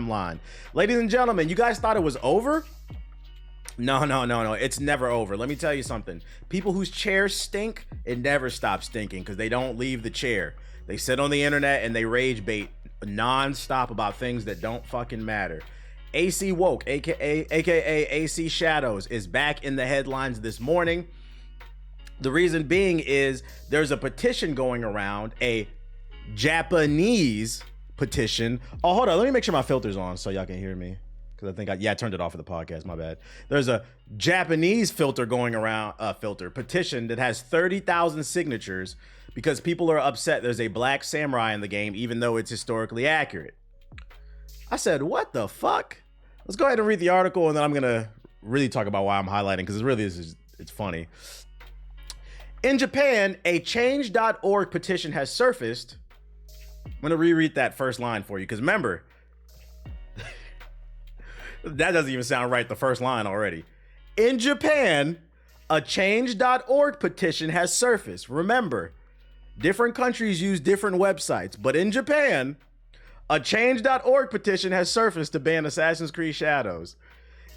line. Ladies and gentlemen, you guys thought it was over? No. It's never over. Let me tell you something. People whose chairs stink, it never stops stinking because they don't leave the chair. They sit on the internet and they rage bait non-stop about things that don't fucking matter. AC Woke, aka AC Shadows, is back in the headlines this morning. The reason being is there's a petition going around, a Japanese petition. Oh, hold on. Let me make sure my filter's on so y'all can hear me. Because I think I turned it off for the podcast. My bad. There's a Japanese filter going around, petition that has 30,000 signatures because people are upset there's a black samurai in the game, even though it's historically accurate. I said, what the fuck? Let's go ahead and read the article, and then I'm going to really talk about why I'm highlighting, because it's funny. In Japan, a change.org petition has surfaced. I'm going to reread that first line for you, because remember, that doesn't even sound right, the first line already. In Japan, a change.org petition has surfaced. Remember, different countries use different websites, but in Japan, a change.org petition has surfaced to ban Assassin's Creed Shadows.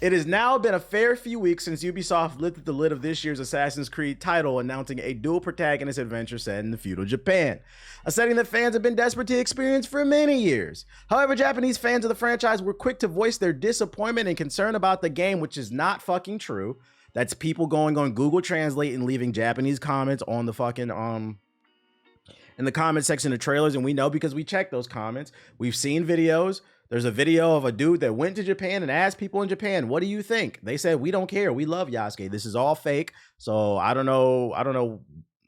It has now been a fair few weeks since Ubisoft lifted the lid of this year's Assassin's Creed title, announcing a dual protagonist adventure set in the feudal Japan, a setting that fans have been desperate to experience for many years. However, Japanese fans of the franchise were quick to voice their disappointment and concern about the game, which is not fucking true. That's people going on Google Translate and leaving Japanese comments on the fucking in the comment section of trailers, and we know because we checked those comments. We've seen videos. There's a video of a dude that went to Japan and asked people in Japan, what do you think? They said, we don't care. We love Yasuke. This is all fake. So I don't know.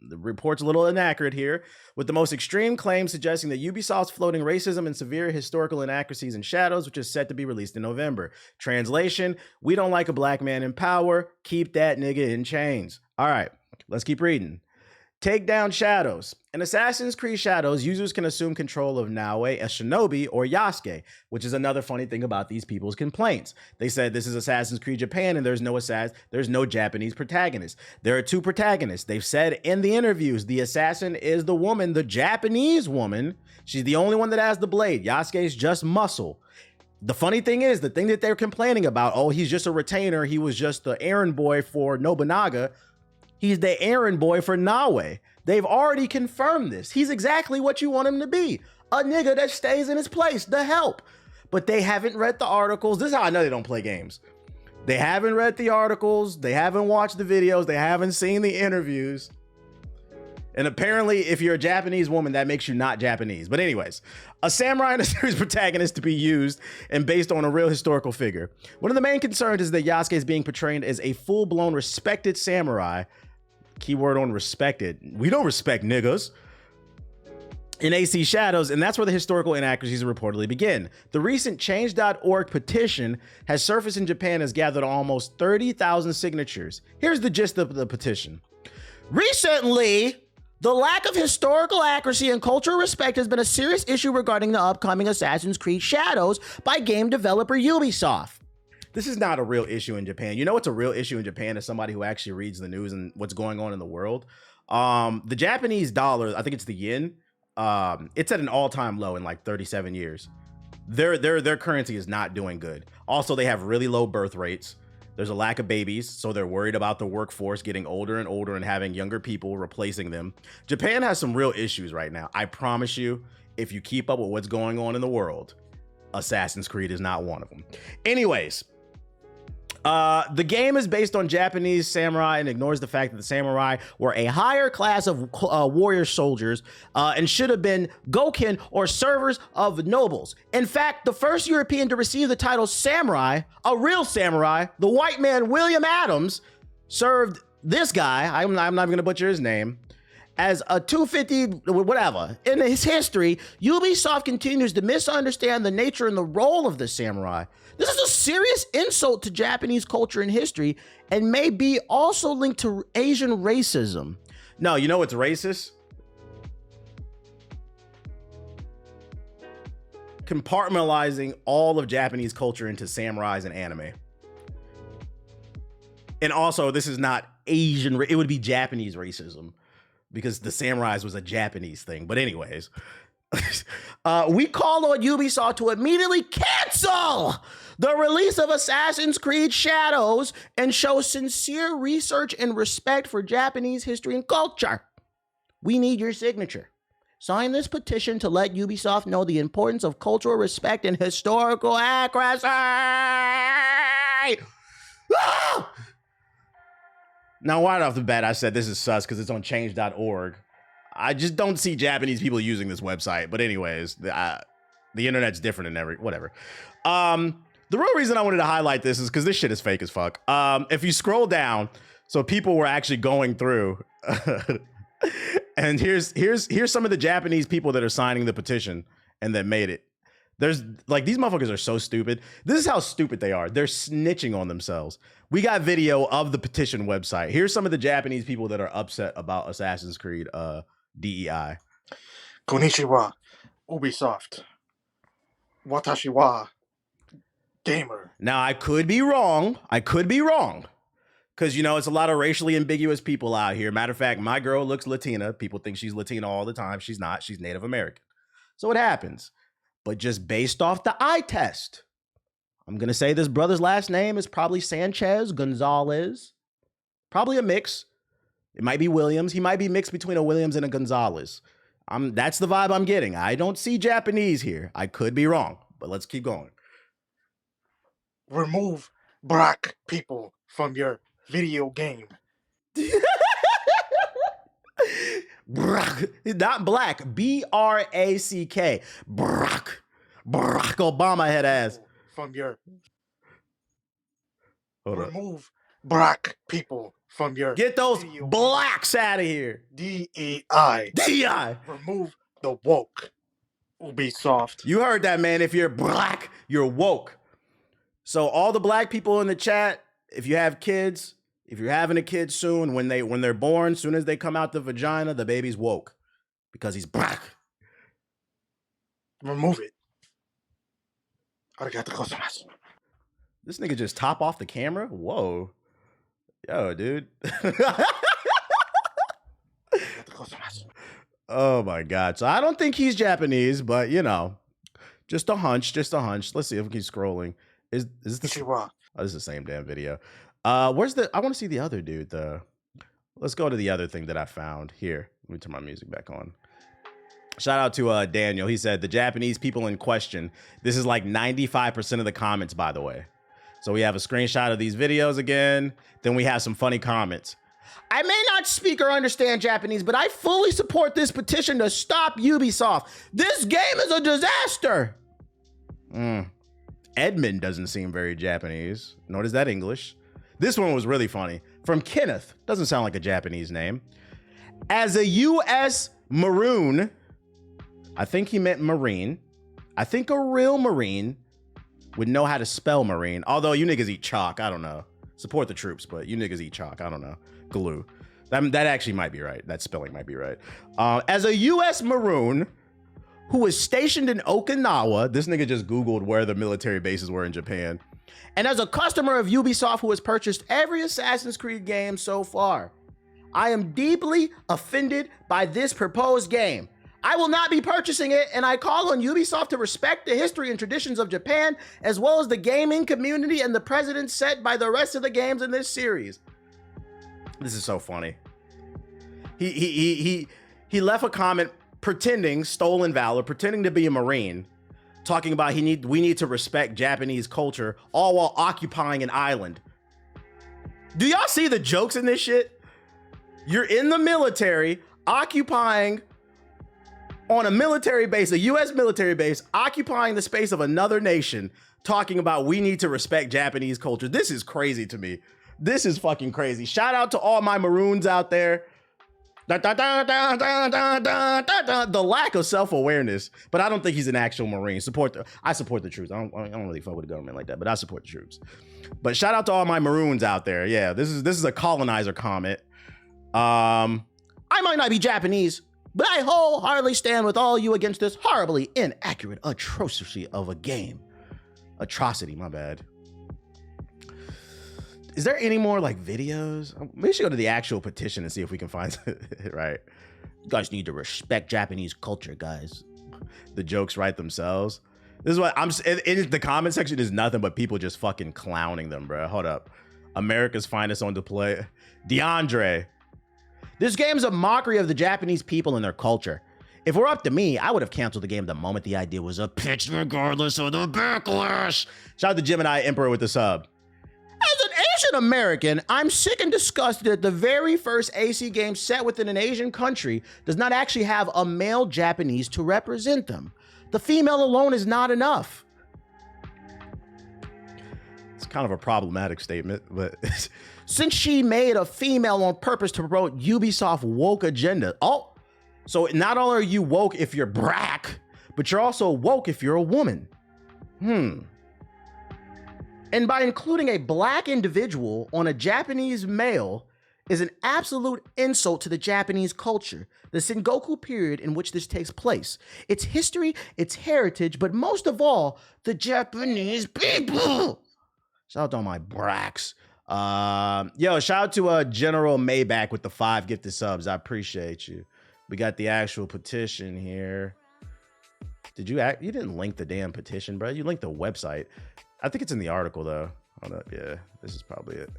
The report's a little inaccurate here, with the most extreme claims suggesting that Ubisoft's floating racism and severe historical inaccuracies in Shadows, which is set to be released in November. Translation, we don't like a black man in power. Keep that nigga in chains. All right, let's keep reading. Take down Shadows. In Assassin's Creed Shadows, users can assume control of Naoe, a shinobi, or Yasuke, which is another funny thing about these people's complaints. They said this is Assassin's Creed Japan and there's no Japanese protagonist. There are two protagonists. They've said in the interviews, the assassin is the woman, the Japanese woman. She's the only one that has the blade. Yasuke is just muscle. The funny thing is, the thing that they're complaining about, oh, he's just a retainer. He was just the errand boy for Nobunaga. He's the errand boy for Naoe. They've already confirmed this. He's exactly what you want him to be. A nigga that stays in his place, the help. But they haven't read the articles. This is how I know they don't play games. They haven't read the articles. They haven't watched the videos. They haven't seen the interviews. And apparently, if you're a Japanese woman, that makes you not Japanese. But anyways, a samurai and a series protagonist to be used and based on a real historical figure. One of the main concerns is that Yasuke is being portrayed as a full-blown respected samurai. Keyword on respected. We don't respect niggas. In AC Shadows, and that's where the historical inaccuracies reportedly begin. The recent change.org petition has surfaced in Japan, has gathered almost 30,000 signatures. Here's the gist of the petition. Recently, the lack of historical accuracy and cultural respect has been a serious issue regarding the upcoming Assassin's Creed Shadows by game developer Ubisoft. This is not a real issue in Japan. You know what's a real issue in Japan is somebody who actually reads the news and what's going on in the world. The Japanese dollar, I think it's the yen, it's at an all-time low in like 37 years. Their currency is not doing good. Also, they have really low birth rates. There's a lack of babies, so they're worried about the workforce getting older and older and having younger people replacing them. Japan has some real issues right now. I promise you, if you keep up with what's going on in the world, Assassin's Creed is not one of them. Anyways, the game is based on Japanese samurai and ignores the fact that the samurai were a higher class of warrior soldiers and should have been gokin or servers of nobles. In fact, the first European to receive the title samurai, a real samurai, the white man William Adams, served this guy, I'm not even gonna butcher his name, as a 250, whatever. In his history, Ubisoft continues to misunderstand the nature and the role of the samurai. This is a serious insult to Japanese culture and history and may be also linked to Asian racism. No, you know what's racist? Compartmentalizing all of Japanese culture into samurais and anime. And also, this is not Asian, it would be Japanese racism, because the samurais was a Japanese thing. But anyways, we call on Ubisoft to immediately cancel compel the release of Assassin's Creed Shadows and show sincere research and respect for Japanese history and culture. We need your signature. Sign this petition to let Ubisoft know the importance of cultural respect and historical accuracy. Ah! Now, right off the bat, I said this is sus because it's on change.org. I just don't see Japanese people using this website. But anyways, the internet's different in whatever. The real reason I wanted to highlight this is because this shit is fake as fuck. If you scroll down, so people were actually going through, and here's some of the Japanese people that are signing the petition and that made it. There's like, these motherfuckers are so stupid. This is how stupid they are. They're snitching on themselves. We got video of the petition website. Here's some of the Japanese people that are upset about Assassin's Creed DEI. Konnichiwa, Ubisoft. Watashi wa gamer. Now, I could be wrong. Because, you know, it's a lot of racially ambiguous people out here. Matter of fact, my girl looks Latina. People think she's Latina all the time. She's not. She's Native American. So it happens. But just based off the eye test, I'm going to say this brother's last name is probably Sanchez Gonzalez. Probably a mix. It might be Williams. He might be mixed between a Williams and a Gonzalez. That's the vibe I'm getting. I don't see Japanese here. I could be wrong, but let's keep going. Remove black people from your video game. Not black. B-R-A-C-K. Barack Obama head ass. From your... Remove black people from your... Get those blacks out of here. DEI. DEI. Remove the woke. Ubisoft. You heard that, man. If you're black, you're woke. So all the black people in the chat, if you have kids... If you're having a kid soon, when they're born, soon as they come out the vagina, the baby's woke because he's black. Remove it. Arigatou gozaimasu. This nigga just top off the camera? Whoa. Yo, dude. Oh my God. So I don't think he's Japanese, but you know, just a hunch. Let's see if we keep scrolling. Is this this is the same damn video. I want to see the other dude. Let's go to the other thing that I found here. Let me turn my music back on. Shout out to Daniel. He said the Japanese people in question. This is like 95% of the comments, by the way. So we have a screenshot of these videos again. Then we have some funny comments. I may not speak or understand Japanese, but I fully support this petition to stop Ubisoft. This game is a disaster. Edmund doesn't seem very Japanese, nor is that English. This one was really funny. From Kenneth. Doesn't sound like a Japanese name. As a U.S. Maroon, I think he meant Marine. I think a real Marine would know how to spell Marine. Although you niggas eat chalk. I don't know. Support the troops, but you niggas eat chalk. I don't know. Glue. That actually might be right. That spelling might be right. As a U.S. Maroon who was stationed in Okinawa, this nigga just Googled where the military bases were in Japan. And as a customer of Ubisoft who has purchased every Assassin's Creed game so far, I am deeply offended by this proposed game. I will not be purchasing it, and I call on Ubisoft to respect the history and traditions of Japan, as well as the gaming community and the precedents set by the rest of the games in this series. This is so funny. He left a comment pretending, stolen valor, pretending to be a Marine, talking about we need to respect Japanese culture, all while occupying an island. Do y'all see the jokes in this shit? You're in the military, occupying on a military base, a U.S. military base, occupying the space of another nation, talking about we need to respect Japanese culture. This is crazy to me. This is fucking crazy. Shout out to all my Maroons out there. The lack of self-awareness, but I don't think he's an actual Marine. I support the troops. I don't really fuck with the government like that, but I support the troops. But shout out to all my Maroons out there. Yeah, this is a colonizer comment. I might not be Japanese, but I wholeheartedly stand with all you against this horribly inaccurate atrocity of a game. Atrocity, my bad. Is there any more like videos? We should go to the actual petition and see if we can find it, right? You guys need to respect Japanese culture, guys. The jokes write themselves. This is what I'm. The comment section is nothing but people just fucking clowning them, bro. Hold up. America's finest on display. DeAndre. This game's a mockery of the Japanese people and their culture. If it were up to me, I would have canceled the game the moment the idea was pitched, regardless of the backlash. Shout out to Gemini Emperor with the sub. As an Asian American, I'm sick and disgusted that the very first AC game set within an Asian country does not actually have a male Japanese to represent them. The female alone is not enough. It's kind of a problematic statement, but since she made a female on purpose to promote Ubisoft woke agenda. Oh, so not only are you woke if you're black, but you're also woke if you're a woman. And by including a black individual on a Japanese male is an absolute insult to the Japanese culture, the Sengoku period in which this takes place, its history, its heritage, but most of all, the Japanese people. Shout out to all my bracks. Yo, shout out to General Maybach with the 5 gifted subs. I appreciate you. We got the actual petition here. You didn't link the damn petition, bro. You linked the website. I think it's in the article though. Hold up. Yeah, this is probably it.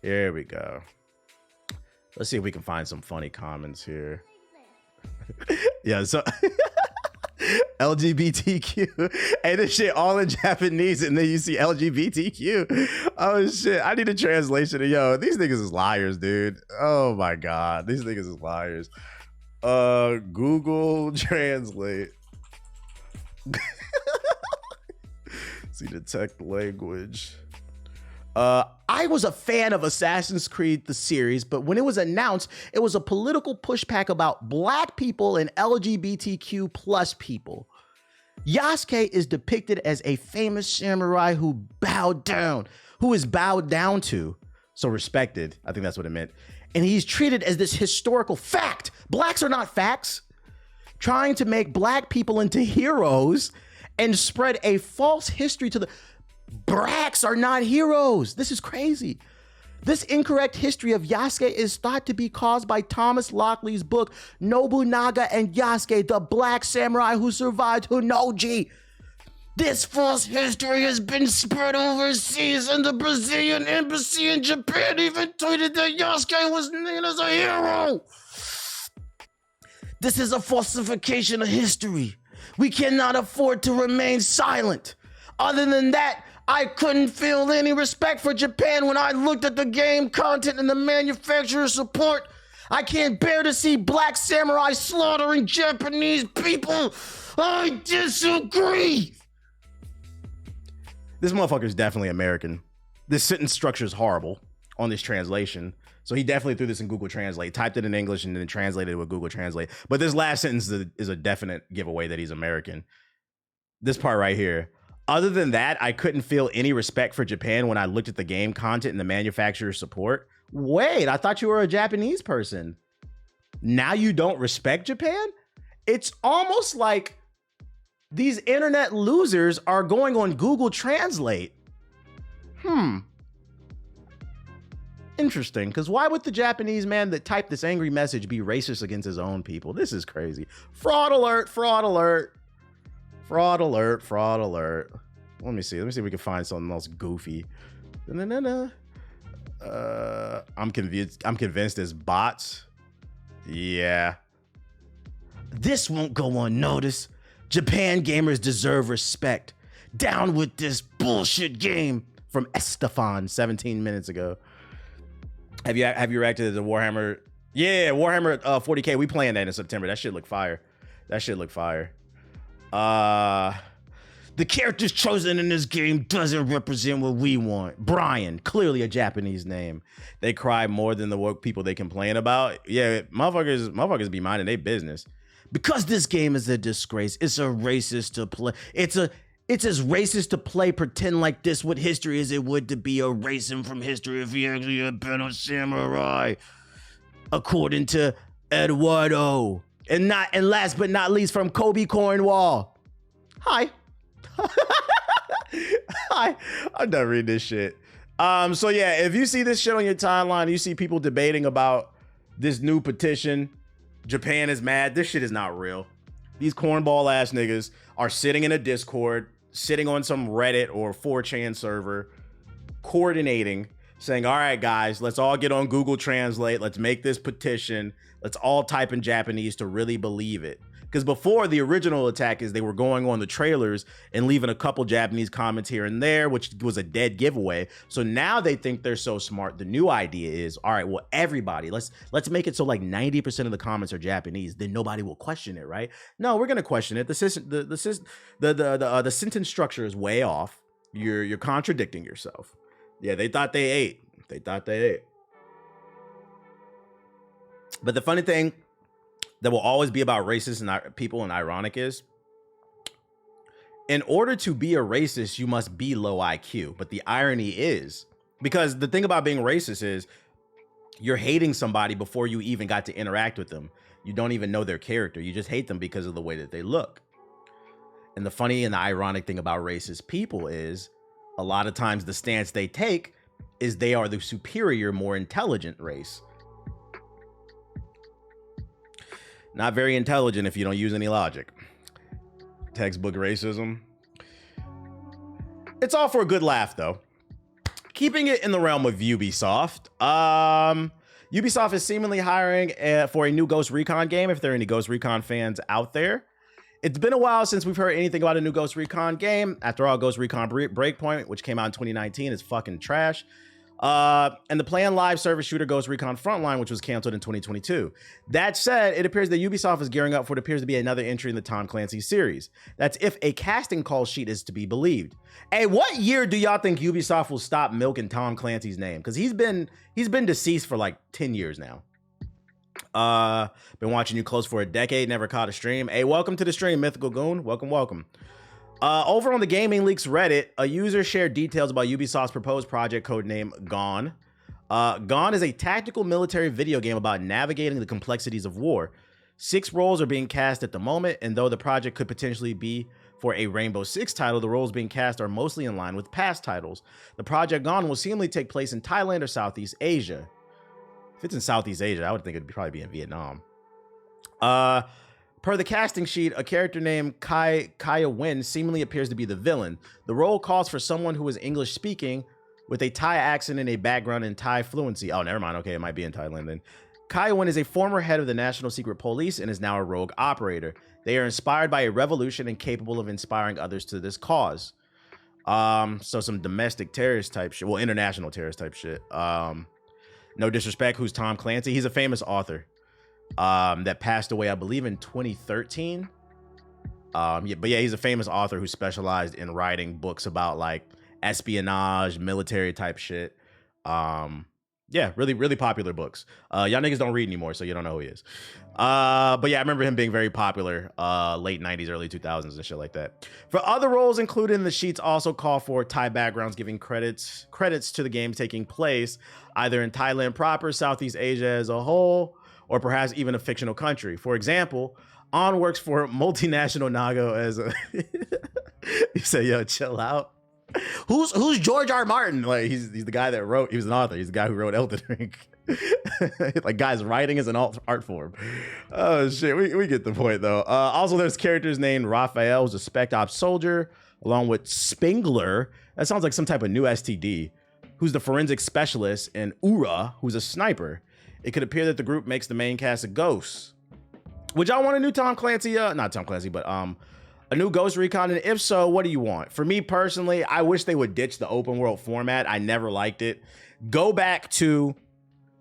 Here we go. Let's see if we can find some funny comments here. Yeah, so LGBTQ. Hey, this shit all in Japanese, and then you see LGBTQ. Oh shit. I need a translation of these niggas is liars, dude. Oh my god. These niggas is liars. Google Translate. See, detect language. I was a fan of Assassin's Creed, the series, but when it was announced, it was a political pushback about black people and LGBTQ plus people. Yasuke is depicted as a famous samurai who is bowed down to, so respected. I think that's what it meant. And he's treated as this historical fact. Blacks are not facts. Trying to make black people into heroes and spread a false history to the blacks are not heroes. This is crazy. This incorrect history of Yasuke is thought to be caused by Thomas Lockley's book, Nobunaga and Yasuke, the Black Samurai Who Survived Hunnoji. This false history has been spread overseas, and the Brazilian embassy in Japan even tweeted that Yasuke was known as a hero. This is a falsification of history. We cannot afford to remain silent. Other than that, I couldn't feel any respect for Japan when I looked at the game content and the manufacturer support. I can't bear to see black samurai slaughtering Japanese people. I disagree. This motherfucker is definitely American. This sentence structure is horrible on this translation. So he definitely threw this in Google Translate, typed it in English, and then translated it with Google Translate. But this last sentence is a definite giveaway that he's American. This part right here. Other than that, I couldn't feel any respect for Japan when I looked at the game content and the manufacturer support. Wait, I thought you were a Japanese person. Now you don't respect Japan? It's almost like these internet losers are going on Google Translate. Interesting, because why would the Japanese man that typed this angry message be racist against his own people? This is crazy. Fraud alert, fraud alert. Fraud alert, fraud alert. Let me see if we can find something else goofy. I'm convinced it's bots. Yeah. This won't go unnoticed. Japan gamers deserve respect. Down with this bullshit game. From Estefan 17 minutes ago. Have you reacted to the Warhammer? Yeah, Warhammer 40K. We playing that in September. That shit look fire. The characters chosen in this game doesn't represent what we want. Brian, clearly a Japanese name. They cry more than the woke people they complain about. Yeah, motherfuckers be minding their business. Because this game is a disgrace. It's a racist to play. It's as racist to play pretend like this what history as it would to be erasing from history if he actually had been a samurai. According to Eduardo. And last but not least from Kobe Cornwall. Hi. Hi. I'm done reading this shit. So yeah, if you see this shit on your timeline, you see people debating about this new petition, Japan is mad. This shit is not real. These cornball ass niggas are sitting in a Discord, sitting on some Reddit or 4chan server, coordinating, saying, all right, guys, let's all get on Google Translate. Let's make this petition. Let's all type in Japanese to really believe it. Because before, the original attack is they were going on the trailers and leaving a couple Japanese comments here and there, which was a dead giveaway. So now they think they're so smart. The new idea is, all right, well, everybody, let's make it so like 90% of the comments are Japanese. Then nobody will question it, right? No, we're gonna question it. The sentence structure is way off. You're contradicting yourself. Yeah, they thought they ate. But the funny thing that will always be about racist and people and ironic is, in order to be a racist, you must be low IQ. But the irony is, because the thing about being racist is you're hating somebody before you even got to interact with them. You don't even know their character. You just hate them because of the way that they look. And the funny and the ironic thing about racist people is a lot of times the stance they take is they are the superior, more intelligent race. Not very intelligent if you don't use any logic. Textbook racism. It's all for a good laugh, though. Keeping it in the realm of Ubisoft. Ubisoft is seemingly hiring for a new Ghost Recon game, if there are any Ghost Recon fans out there. It's been a while since we've heard anything about a new Ghost Recon game. After all, Ghost Recon Breakpoint, which came out in 2019, is fucking trash. And the planned live service shooter Ghost Recon Frontline, which was canceled in 2022. That said, it appears that Ubisoft is gearing up for what appears to be another entry in the Tom Clancy series. That's if a casting call sheet is to be believed. Hey, what year do y'all think Ubisoft will stop milking Tom Clancy's name? Because he's been deceased for like 10 years now. Been watching you close for a decade, never caught a stream. Hey, welcome to the stream, Mythical Goon. Welcome. Over on the Gaming Leaks Reddit, a user shared details about Ubisoft's proposed project codename Gone. Gone is a tactical military video game about navigating the complexities of war. 6 roles are being cast at the moment, and though the project could potentially be for a Rainbow Six title, the roles being cast are mostly in line with past titles. The project Gone will seemingly take place in Thailand or Southeast Asia. If it's in Southeast Asia, I would think it'd probably be in Vietnam. Per the casting sheet, a character named Kaya Win seemingly appears to be the villain. The role calls for someone who is English speaking with a Thai accent and a background in Thai fluency. Oh, never mind. Okay, it might be in Thailand then. Kaya Win is a former head of the National Secret Police and is now a rogue operator. They are inspired by a revolution and capable of inspiring others to this cause. So some domestic terrorist type shit. Well, international terrorist type shit. No disrespect. Who's Tom Clancy? He's a famous author. That passed away, I believe, in 2013. He's a famous author who specialized in writing books about like espionage, military type shit. Really popular books. Y'all niggas don't read anymore, so you don't know who he is. I remember him being very popular late 90s, early 2000s and shit like that. For other roles included in the sheets also call for Thai backgrounds, giving credits to the game taking place either in Thailand proper, Southeast Asia as a whole, or perhaps even a fictional country. For example, On works for multinational Nago as a... You say, yo, chill out. Who's George R. Martin? Like, he's the guy that wrote... He was an author. He's the guy who wrote Elden Ring. Like, guys, writing is an art form. Oh, shit. We get the point, though. Also, there's characters named Raphael, who's a Spec Ops soldier, along with Spengler. That sounds like some type of new STD. Who's the forensic specialist, and Ura, who's a sniper. It could appear that the group makes the main cast of Ghosts. Would y'all want a new Tom Clancy? Not Tom Clancy, but a new Ghost Recon? And if so, what do you want? For me personally, I wish they would ditch the open world format. I never liked it. Go back to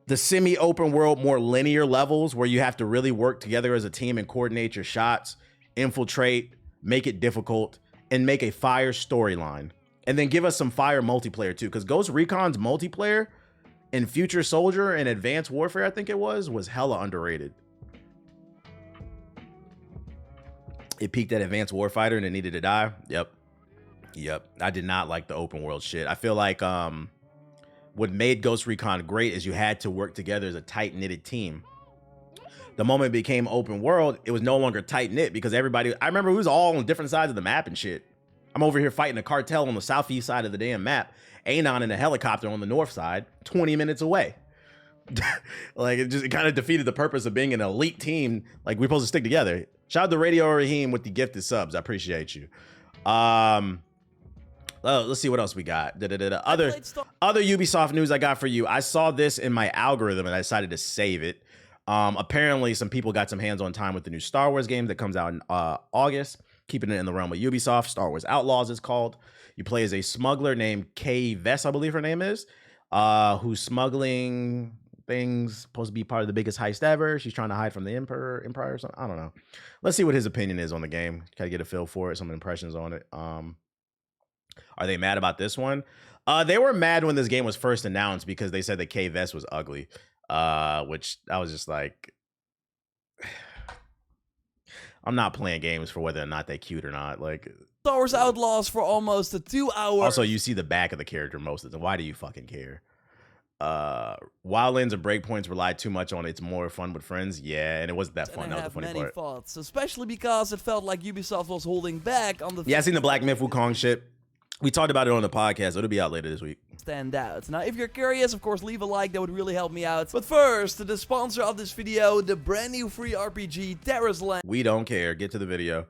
the semi-open world, more linear levels where you have to really work together as a team and coordinate your shots, infiltrate, make it difficult, and make a fire storyline. And then give us some fire multiplayer too, because Ghost Recon's multiplayer in Future Soldier and Advanced Warfare, I think it was hella underrated. It peaked at Advanced Warfighter and it needed to die. Yep. I did not like the open world shit. I feel like what made Ghost Recon great is you had to work together as a tight-knitted team. The moment it became open world, it was no longer tight-knit because everybody... I remember we was all on different sides of the map and shit. I'm over here fighting a cartel on the southeast side of the damn map. Anon in a helicopter on the north side, 20 minutes away. Like it kind of defeated the purpose of being an elite team. Like we're supposed to stick together. Shout out to Radio Raheem with the gifted subs. I appreciate you. Let's see what else we got. Other Ubisoft news I got for you. I saw this in my algorithm and I decided to save it. Apparently some people got some hands-on time with the new Star Wars game that comes out in August, keeping it in the realm of Ubisoft. Star Wars Outlaws is called. You play as a smuggler named Kay Vess, I believe her name is, who's smuggling things, supposed to be part of the biggest heist ever. She's trying to hide from the Empire or something. I don't know. Let's see what his opinion is on the game. Try to get a feel for it, some impressions on it. Are they mad about this one? They were mad when this game was first announced because they said that Kay Vess was ugly. Which I was just like, I'm not playing games for whether or not they're cute or not. Like Star Wars Outlaws for almost a 2 hour. Also, you see the back of the character most of the time. Why do you fucking care? Wildlands and Breakpoints relied too much on it's more fun with friends. Yeah, and it wasn't that fun. That was the funny part. Thoughts, especially because it felt like Ubisoft was holding back on the. Yeah, I seen the Black Myth Wukong shit. We talked about it on the podcast. It'll be out later this week. Stand out. Now, if you're curious, of course, leave a like. That would really help me out. But first, the sponsor of this video, the brand new free RPG, Terra's Land. We don't care. Get to the video.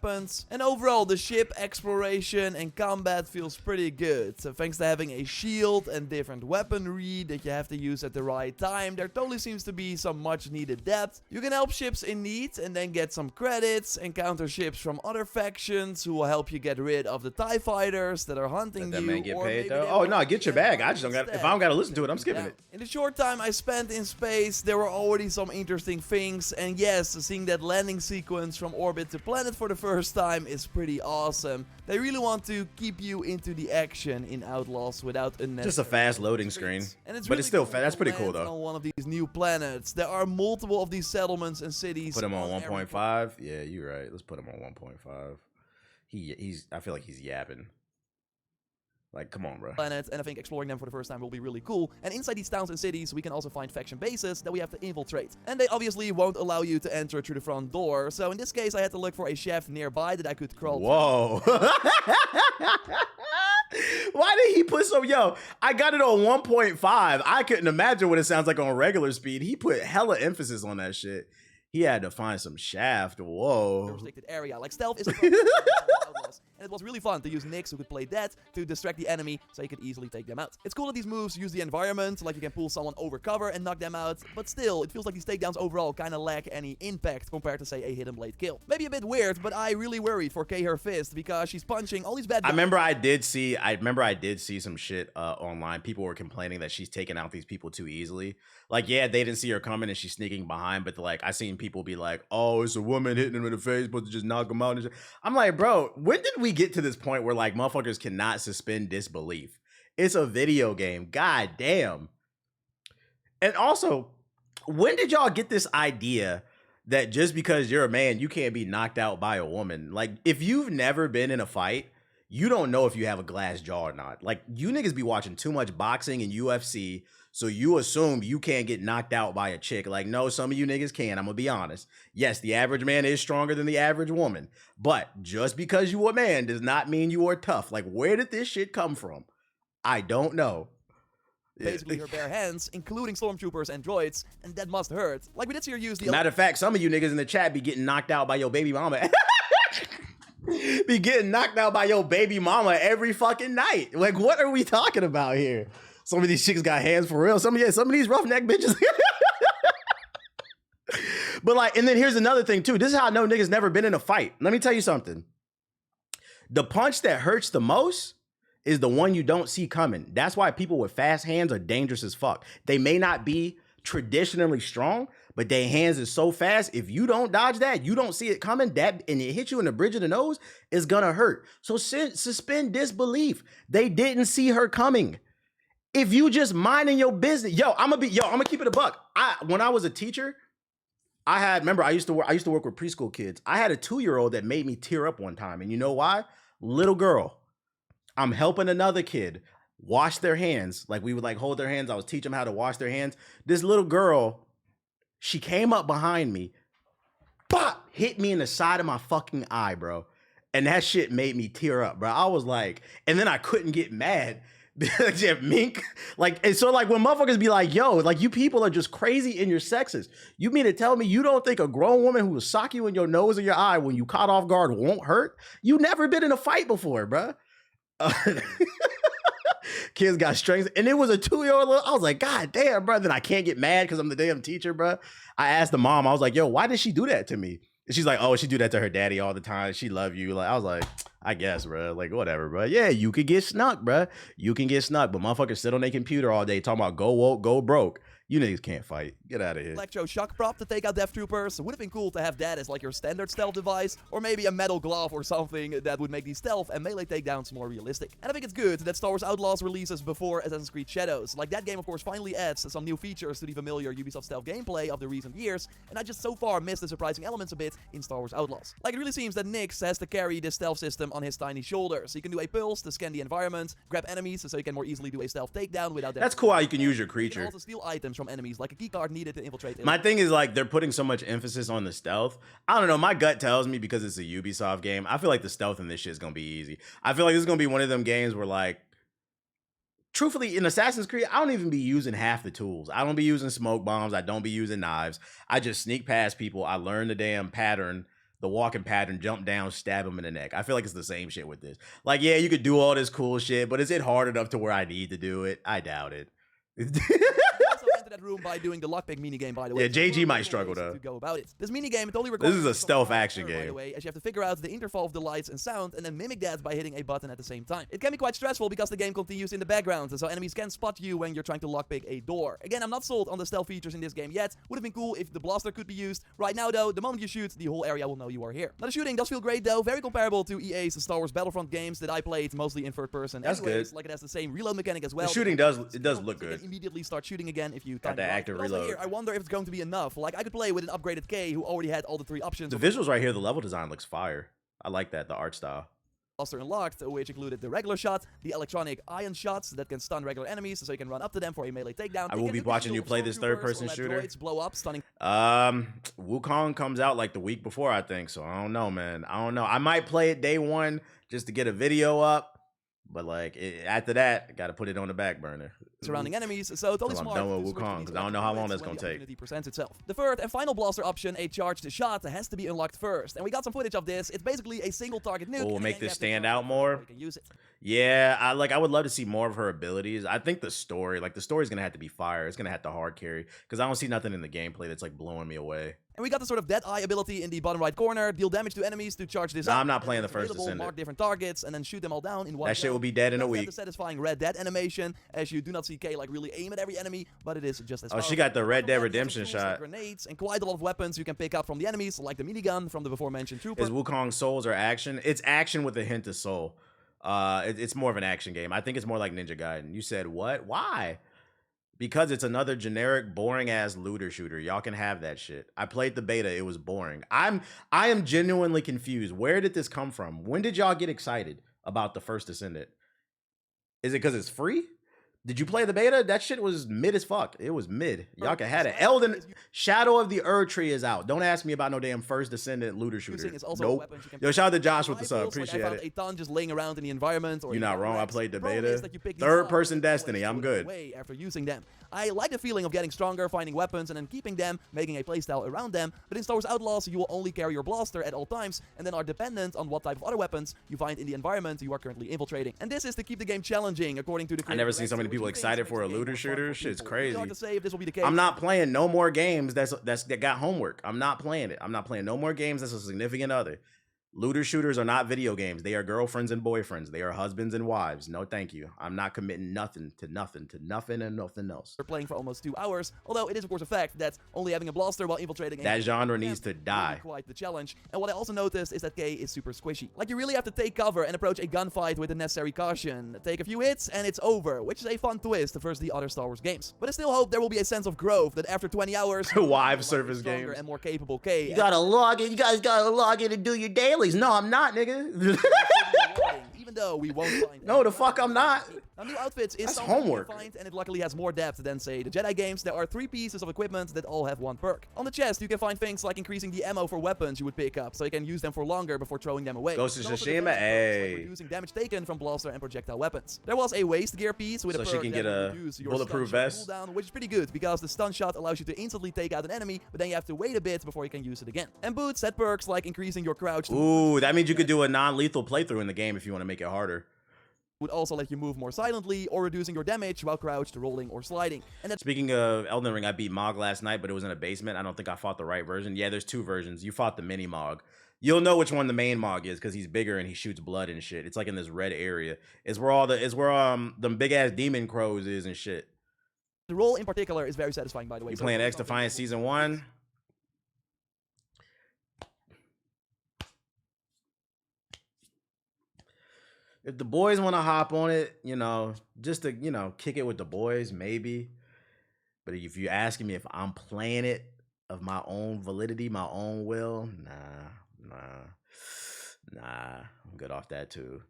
And overall, the ship exploration and combat feels pretty good. So thanks to having a shield and different weaponry that you have to use at the right time, there totally seems to be some much needed depth. You can help ships in need and then get some credits, encounter ships from other factions who will help you get rid of the TIE fighters that are hunting you. That man get paid though? Oh no, get your bag. I just don't got. If I don't got to listen to it, I'm skipping it. In the short time I spent in space, there were already some interesting things, and yes, seeing that landing sequence from orbit to planet for the first time is pretty awesome. They really want to keep you into the action in Outlaws without unnecessary. Just a fast loading screen, and it's but really it's still cool fast. That's pretty cool though. On one of these new planets, there are multiple of these settlements and cities. Put him on 1.5. Yeah, you're right. Let's put him on 1.5. He's. I feel like he's yapping. Like, come on, bro. Planets, and I think exploring them for the first time will be really cool. And inside these towns and cities, we can also find faction bases that we have to infiltrate. And they obviously won't allow you to enter through the front door. So in this case, I had to look for a shaft nearby that I could crawl Whoa. Why did he put so... Yo, I got it on 1.5. I couldn't imagine what it sounds like on regular speed. He put hella emphasis on that shit. He had to find some shaft. Whoa. Restricted area. Like, stealth is a and it was really fun to use Nix, who could play dead, to distract the enemy so you could easily take them out. It's cool that these moves use the environment, like you can pull someone over cover and knock them out, but still, it feels like these takedowns overall kind of lack any impact compared to, say, a hidden blade kill. Maybe a bit weird, but I really worried for Kay her fist because she's punching all these bad guys. I remember I did see some shit online. People were complaining that she's taking out these people too easily. Like, yeah, they didn't see her coming and she's sneaking behind, but like, I seen people be like, oh, it's a woman hitting him in the face, but to just knock him out. And shit. I'm like, bro, when did we get to this point where like motherfuckers cannot suspend disbelief? It's a video game. God damn. And also, when did y'all get this idea that just because you're a man, you can't be knocked out by a woman? Like, if you've never been in a fight, you don't know if you have a glass jaw or not. Like, you niggas be watching too much boxing and UFC, so you assume you can't get knocked out by a chick. Like, no, some of you niggas can. I'm gonna be honest. Yes, the average man is stronger than the average woman, but just because you a man does not mean you are tough. Like, where did this shit come from? I don't know. Basically her bare hands, including stormtroopers and droids, and that must hurt. Like, we did see her use the... Matter of fact, some of you niggas in the chat be getting knocked out by your baby mama. Be getting knocked out by your baby mama every fucking night. Like, what are we talking about here? Some of these chicks got hands for real. Some of these roughneck bitches. But like, and then here's another thing too. This is how I know niggas never been in a fight. Let me tell you something. The punch that hurts the most is the one you don't see coming. That's why people with fast hands are dangerous as fuck. They may not be traditionally strong, but their hands is so fast. If you don't dodge that, you don't see it coming, that and it hit you in the bridge of the nose, it's gonna hurt. So suspend disbelief. They didn't see her coming. If you just minding your business, I'm gonna keep it a buck. When I was a teacher, I used to work with preschool kids. I had a 2-year-old that made me tear up one time. And you know why? Little girl. I'm helping another kid wash their hands. Like, we would like hold their hands. I was teaching them how to wash their hands. This little girl, she came up behind me, pop, hit me in the side of my fucking eye, bro. And that shit made me tear up, bro. I was like, and then I couldn't get mad Yeah, mink. Like, and so like when motherfuckers be like, yo, like you people are just crazy in your sexes. You mean to tell me you don't think a grown woman who will sock you in your nose or your eye when you caught off guard won't hurt? You never been in a fight before, bruh. Kids got strings, and it was a 2-year-old. I was like, God damn, bro. Then I can't get mad because I'm the damn teacher, bro. I asked the mom, I was like, yo, why did she do that to me? And she's like, oh, she do that to her daddy all the time. She love you. Like, I was like, I guess, bro. Like, whatever, bro. Yeah, you could get snuck, bro. You can get snuck, but motherfuckers sit on their computer all day talking about go woke, go broke. You niggas can't fight. Get out of here. Electro shock prop to take out Death Troopers. Would have been cool to have that as like your standard stealth device, or maybe a metal glove or something that would make these stealth and melee takedowns more realistic. And I think it's good that Star Wars Outlaws releases before Assassin's Creed Shadows. Like, that game of course finally adds some new features to the familiar Ubisoft stealth gameplay of the recent years, and I just so far missed the surprising elements a bit in Star Wars Outlaws. Like, it really seems that Nyx has to carry this stealth system on his tiny shoulders. So you can do a pulse to scan the environment, grab enemies so you can more easily do a stealth takedown without that. That's cool how you can use your creature. You can also steal items from enemies like a keycard needed to infiltrate. My thing is like they're putting so much emphasis on the stealth. I don't know. My gut tells me because it's a Ubisoft game, I feel like the stealth in this shit is gonna be easy. I feel like this is gonna be one of them games where like, truthfully, in Assassin's Creed, I don't even be using half the tools. I don't be using smoke bombs. I don't be using knives. I just sneak past people. I learn the damn pattern, the walking pattern, jump down, stab them in the neck. I feel like it's the same shit with this. Like, yeah, you could do all this cool shit, but is it hard enough to where I need to do it? I doubt it. That room by doing the lockpick minigame, by the way. Yeah, JG might struggle though. To go about it. This minigame, it only requires. This is a stealth action game. By the way, as you have to figure out the interval of the lights and sound, and then mimic that by hitting a button at the same time. It can be quite stressful because the game continues in the background, so enemies can spot you when you're trying to lockpick a door. Again, I'm not sold on the stealth features in this game yet. Would have been cool if the blaster could be used. Right now, though, the moment you shoot, the whole area will know you are here. Now, the shooting does feel great, though. Very comparable to EA's Star Wars Battlefront games that I played mostly in third person. That's good. Like, it has the same reload mechanic as well. The shooting does look good. You can immediately start shooting again if you got the active reload. Here, I wonder if it's going to be enough. Like, I could play with an upgraded K who already had all the 3 options. The visuals right here, the level design looks fire. I like that, the art style. Blaster unlocked, which included the regular shot, the electronic ion shots that can stun regular enemies, so you can run up to them for a melee takedown. I will be watching you play this third-person shooter. Blow up, stunning. Wukong comes out like the week before, I think. So I don't know, man. I don't know. I might play it day one just to get a video up. But like after that, I gotta put it on the back burner. Surrounding enemies, so totally smart. I'm done with Wukong because I don't know how long that's gonna take. Presents itself. The third and final blaster option, a charged shot, has to be unlocked first, and we got some footage of this. It's basically a single target nuke. We'll make this stand out more. You can use it. Yeah, I would love to see more of her abilities. I think the story's gonna have to be fire. It's gonna have to hard carry because I don't see nothing in the gameplay that's like blowing me away. And we got the sort of dead eye ability in the bottom right corner. Deal damage to enemies to charge this up. I'm not playing the first Descendant. Mark different targets and then shoot them all down in one. That shit will be dead in a week. The satisfying Red Dead animation, as you do not see Kay like really aim at every enemy, but it is just as. Oh, she got the Red Dead Redemption shot. Grenades and quite a lot of weapons you can pick up from the enemies, like the minigun from the before mentioned trooper. Is Wukong Souls or action? It's action with a hint of soul. It's more of an action game. I think it's more like Ninja Gaiden. You said what? Why? Because it's another generic, boring-ass looter shooter. Y'all can have that shit. I played the beta. It was boring. I am genuinely confused. Where did this come from? When did y'all get excited about the first Descendant? Is it because it's free? Did you play the beta? That shit was mid as fuck. It was mid. Y'all can have it. Elden Shadow of the Erd Tree is out. Don't ask me about no damn first Descendant looter shooter. Nope. Yo, shout out to Josh with the sub. Appreciate it. A ton just laying around in the environment. You're not wrong. I played the beta. Third person Destiny. I'm good. After using them, I like the feeling of getting stronger, finding weapons, and then keeping them, making a playstyle around them. But in Star Wars Outlaws, you will only carry your blaster at all times, and then are dependent on what type of other weapons you find in the environment you are currently infiltrating. And this is to keep the game challenging, according to the. I never seen so many people excited for a looter shooter. Shit's crazy. Hard to say if this will be the case. I'm not playing no more games that got homework. I'm not playing it. I'm not playing no more games that's a significant other. Looter shooters are not video games. They are girlfriends and boyfriends. They are husbands and wives. No, thank you. I'm not committing nothing and nothing else. We're playing for almost 2 hours, although it is of course a fact that only having a blaster while infiltrating that genre needs to die. Quite the challenge. And what I also noticed is that K is super squishy. Like, you really have to take cover and approach a gunfight with the necessary caution. Take a few hits and it's over, which is a fun twist versus the other Star Wars games. But I still hope there will be a sense of growth that after 20 hours, live service games and more capable K. You gotta log in. You guys gotta log in and do your dailies. No, I'm not, nigga. Even though we won't find no, the fuck I'm not. Now, new outfits is That's something homework. you can find, and it luckily has more depth than, say, the Jedi games. There are 3 pieces of equipment that all have one perk. On the chest, you can find things like increasing the ammo for weapons you would pick up, so you can use them for longer before throwing them away. Ghost of There's also Tsushima, defensive perks, like ayy. reducing damage taken from blaster and projectile weapons. There was a waist gear piece with So a she perk can that get will a reduce your bulletproof stun shot vest? cooldown, which is pretty good, because the stun shot allows you to instantly take out an enemy, but then you have to wait a bit before you can use it again. And boots had perks like increasing your crouch to Ooh, that means you could do a non-lethal playthrough in the game if you want to make it harder. would also let you move more silently or reducing your damage while crouched, rolling, or sliding. And that's Speaking of Elden Ring, I beat Mog last night, but it was in a basement. I don't think I fought the right version. Yeah, there's 2 versions. You fought the mini Mog. You'll know which one the main Mog is because he's bigger and he shoots blood and shit. It's like in this red area. It's where the big ass demon crows is and shit. the role in particular is very satisfying, by the way. You So playing if X something Defiance that will- Season 1? If the boys want to hop on it, you know, just to, you know, kick it with the boys, maybe. But if you're asking me if I'm playing it of my own validity, my own will, nah. I'm good off that too.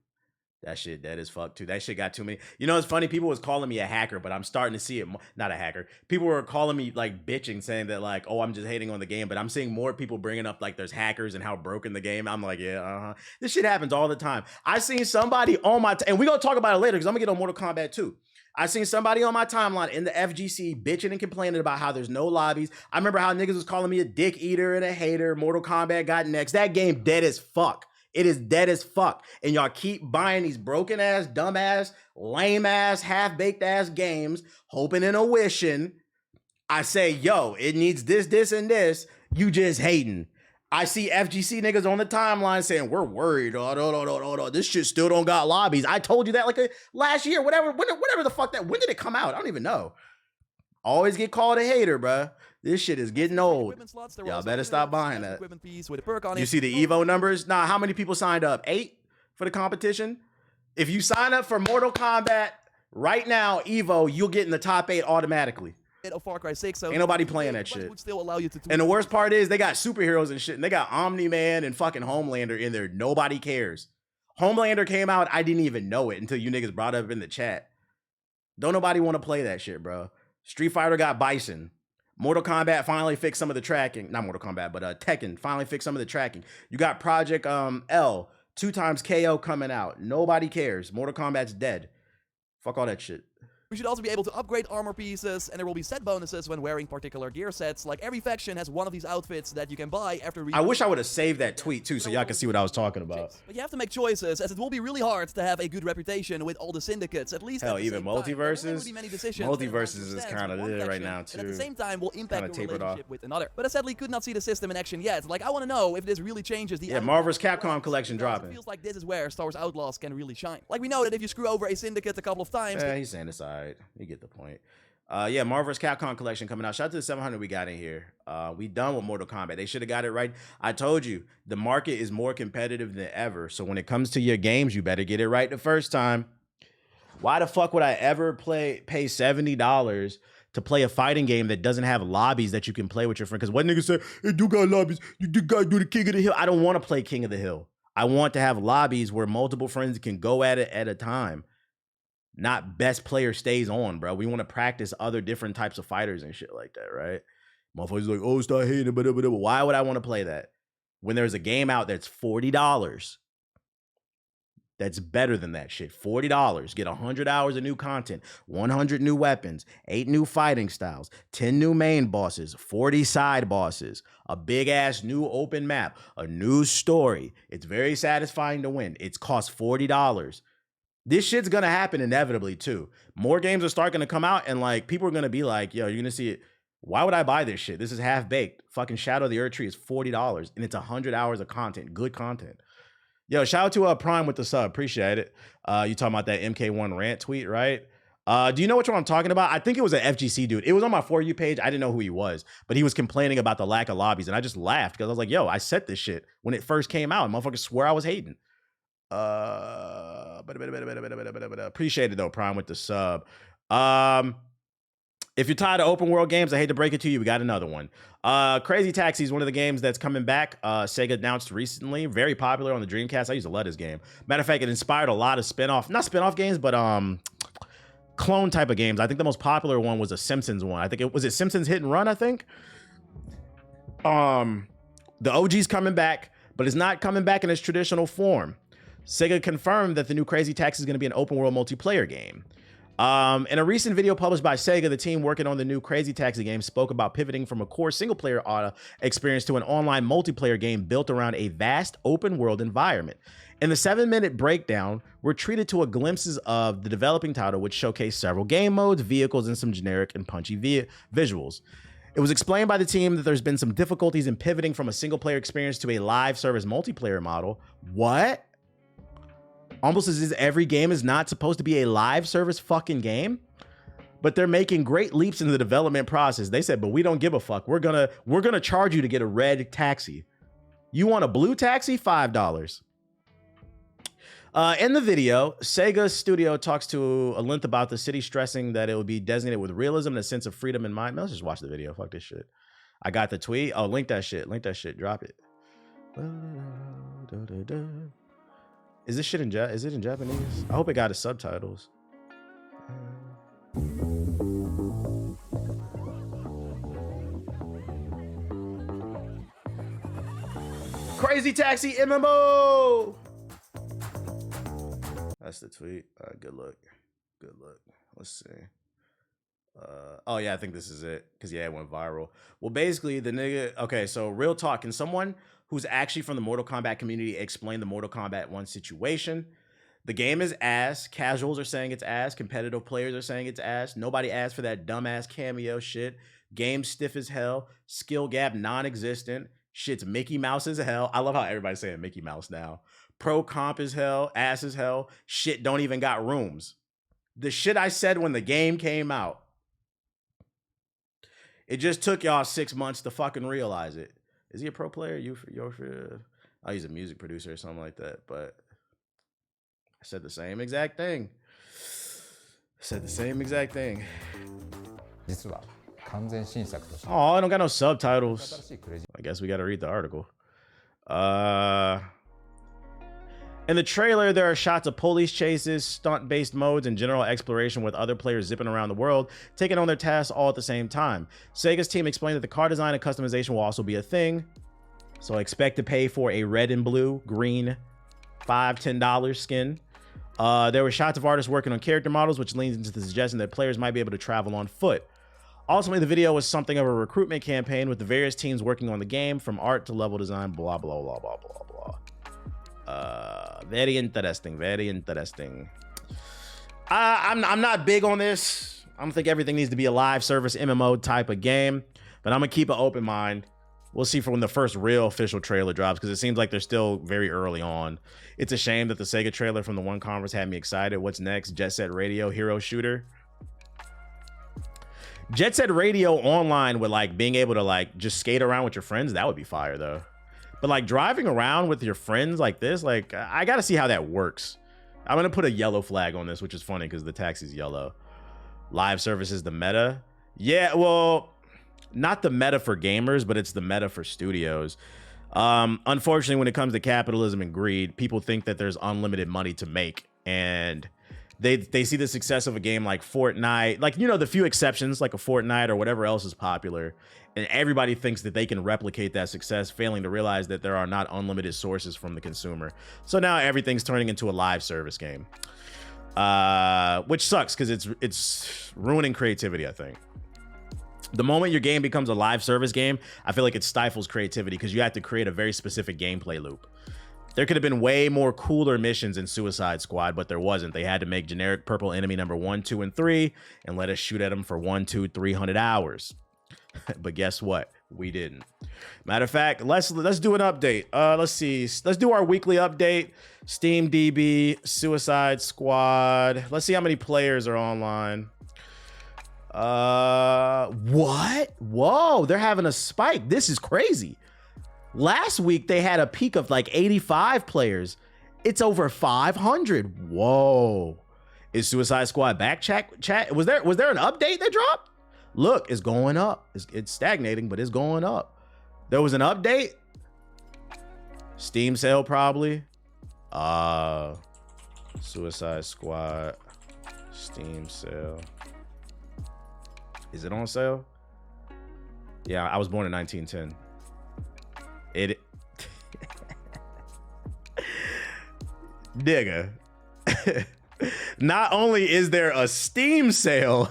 That shit dead as fuck too. That shit got too many. You know, it's funny. People was calling me a hacker, but I'm starting to see it. Not a hacker. People were calling me like bitching, saying that like, oh, I'm just hating on the game. But I'm seeing more people bringing up like there's hackers and how broken the game. I'm like, yeah, This shit happens all the time. I seen somebody on my and we gonna talk about it later because I'm gonna get on Mortal Kombat 2. I seen somebody on my timeline in the FGC bitching and complaining about how there's no lobbies. I remember how niggas was calling me a dick eater and a hater. Mortal Kombat got next. That game dead as fuck. It is dead as fuck. And y'all keep buying these broken ass, dumb ass, lame ass, half baked ass games, hoping and a wishing. I say, yo, it needs this, this, and this. You just hating. I see FGC niggas on the timeline saying, we're worried. Oh, no. This shit still don't got lobbies. I told you that like last year, whatever the fuck that, when did it come out? I don't even know. Always get called a hater, bruh. This shit is getting old. Y'all better stop buying that. You see the Evo numbers? Nah, how many people signed up? 8 for the competition? If you sign up for Mortal Kombat right now, Evo, you'll get in the top 8 automatically. Of Far Cry 6, so ain't nobody playing that shit. Would still allow you to and the worst part is they got superheroes and shit, and they got Omni-Man and fucking Homelander in there. Nobody cares. Homelander came out, I didn't even know it until you niggas brought up in the chat. Don't nobody want to play that shit, bro. Street Fighter got Bison. Mortal Kombat finally fixed some of the tracking. Not Mortal Kombat, but Tekken finally fixed some of the tracking. You got Project L, 2 times KO coming out. Nobody cares. Mortal Kombat's dead. Fuck all that shit. We should also be able to upgrade armor pieces, and there will be set bonuses when wearing particular gear sets. Like every faction has one of these outfits that you can buy after. I wish I would have saved that tweet too, so y'all can see what I was talking about. But you have to make choices, as it will be really hard to have a good reputation with all the syndicates. At least hell, at the even same time. multiverses. Multiverses is kind of it right now too. And at the same time, will impact your tapered relationship with another. But I sadly could not see the system in action yet. Like I want to know if this really changes the. Yeah, Marvel's Capcom collection dropping. It feels like this is where Star Wars Outlaws can really shine. Like we know that if you screw over a syndicate a couple of times. Yeah, he's saying aside. You get the point. Yeah, Marvel's Capcom collection coming out. Shout out to the 700 we got in here. We done with Mortal Kombat. They should have got it right. I told you, the market is more competitive than ever. So when it comes to your games, you better get it right the first time. Why the fuck would I ever pay $70 to play a fighting game that doesn't have lobbies that you can play with your friend? Because what niggas say, it do got lobbies. You do gotta do the King of the Hill. I don't want to play King of the Hill. I want to have lobbies where multiple friends can go at it at a time. Not best player stays on, bro. We want to practice other different types of fighters and shit like that, right? Motherfuckers like, oh, start hating, but why would I want to play that? When there's a game out that's $40, that's better than that shit. $40. Get 100 hours of new content, 100 new weapons, 8 new fighting styles, 10 new main bosses, 40 side bosses, a big ass new open map, a new story. It's very satisfying to win. It's cost $40. This shit's gonna happen inevitably too. More games are starting to come out and like people are gonna be like, yo, you're gonna see it. Why would I buy this shit? This is half baked. Fucking Shadow of the Earth Tree is $40 and it's 100 hours of content, good content. Yo, shout out to Prime with the sub, appreciate it. You talking about that MK1 rant tweet, right? Do you know which one I'm talking about? I think it was an FGC dude. It was on my For You page. I didn't know who he was, but he was complaining about the lack of lobbies and I just laughed because I was like, yo, I said this shit when it first came out and motherfuckers swear I was hating. Appreciate it though, Prime with the sub. If you're tired of open world games, I hate to break it to you, we got another one. Crazy Taxi is one of the games that's coming back. Sega announced recently, very popular on the Dreamcast. I used to love this game. Matter of fact, it inspired a lot of not spin-off games, but clone type of games. I think the most popular one was a Simpsons one. I think it was Simpsons Hit and Run, I think. The OG's coming back, but it's not coming back in its traditional form. Sega confirmed that the new Crazy Taxi is going to be an open world multiplayer game. In a recent video published by Sega, the team working on the new Crazy Taxi game spoke about pivoting from a core single-player experience to an online multiplayer game built around a vast open-world environment. In the 7-minute breakdown, we're treated to a glimpses of the developing title, which showcased several game modes, vehicles, and some generic and punchy visuals. It was explained by the team that there's been some difficulties in pivoting from a single-player experience to a live service multiplayer model. What? Almost as if every game is not supposed to be a live service fucking game, but they're making great leaps in the development process. They said, but we don't give a fuck. We're gonna charge you to get a red taxi. You want a blue taxi? $5. In the video, Sega Studio talks to a length about the city, stressing that it will be designated with realism and a sense of freedom in mind. Let's just watch the video. Fuck this shit. I got the tweet. Oh, link that shit. Link that shit. Drop it. Is this shit is it in Japanese? I hope it got its subtitles. Crazy Taxi MMO. That's the tweet. Good look. Good look. Let's see. Oh yeah, I think this is it. Cause yeah, it went viral. Well, basically the nigga. Okay, so real talk. Can someone who's actually from the Mortal Kombat community explain the Mortal Kombat 1 situation? The game is ass. Casuals are saying it's ass. Competitive players are saying it's ass. Nobody asked for that dumbass cameo shit. Game stiff as hell. Skill gap non-existent. Shit's Mickey Mouse as hell. I love how everybody's saying Mickey Mouse now. Pro comp as hell. Ass as hell. Shit don't even got rooms. The shit I said when the game came out. It just took y'all 6 months to fucking realize it. Is he a pro player? Oh, he's a music producer or something like that. But I said the same exact thing. Oh, I don't got no subtitles. I guess we got to read the article. In the trailer, there are shots of police chases, stunt-based modes, and general exploration with other players zipping around the world, taking on their tasks all at the same time. Sega's team explained that the car design and customization will also be a thing. So expect to pay for a red and blue, green, $5, $10 skin. There were shots of artists working on character models, which leans into the suggestion that players might be able to travel on foot. Ultimately, the video was something of a recruitment campaign with the various teams working on the game, from art to level design, blah, blah, blah, blah, blah, blah. Very interesting. I'm not big on this. I don't think everything needs to be a live service MMO type of game, but I'm gonna keep an open mind. We'll see for when the first real official trailer drops, because it seems like they're still very early on. It's a shame that the Sega trailer from the one conference had me excited. What's next? Jet Set Radio Hero Shooter. Jet Set Radio online with like being able to like just skate around with your friends, that would be fire though. But like driving around with your friends like this, like I gotta see how that works. I'm gonna put a yellow flag on this, which is funny because the taxi's yellow. Live service is the meta. Yeah, well, not the meta for gamers, but it's the meta for studios. Unfortunately, when it comes to capitalism and greed, people think that there's unlimited money to make, and they see the success of a game like Fortnite, like, you know, the few exceptions like a Fortnite or whatever else is popular, and everybody thinks that they can replicate that success, failing to realize that there are not unlimited sources from the consumer. So now everything's turning into a live service game, which sucks because it's ruining creativity, I think. The moment your game becomes a live service game, I feel like it stifles creativity because you have to create a very specific gameplay loop. There could have been way more cooler missions in Suicide Squad, but there wasn't. They had to make generic purple enemy number 1, 2, and 3 and let us shoot at them for 1, 2, 300 hours. But guess what? We didn't. Matter of fact, let's do an update. Let's see. Let's do our weekly update. Steam DB, Suicide Squad. Let's see how many players are online. What? Whoa, they're having a spike. This is crazy. Last week they had a peak of like 85 players. It's over 500. Whoa. Is Suicide Squad back? Chat. Was there an update that dropped? Look, it's going up. It's stagnating, but it's going up. There was an update. Steam sale probably. Suicide Squad Steam sale. Is it on sale? Yeah, I was born in 1910. It nigga. Not only is there a Steam sale,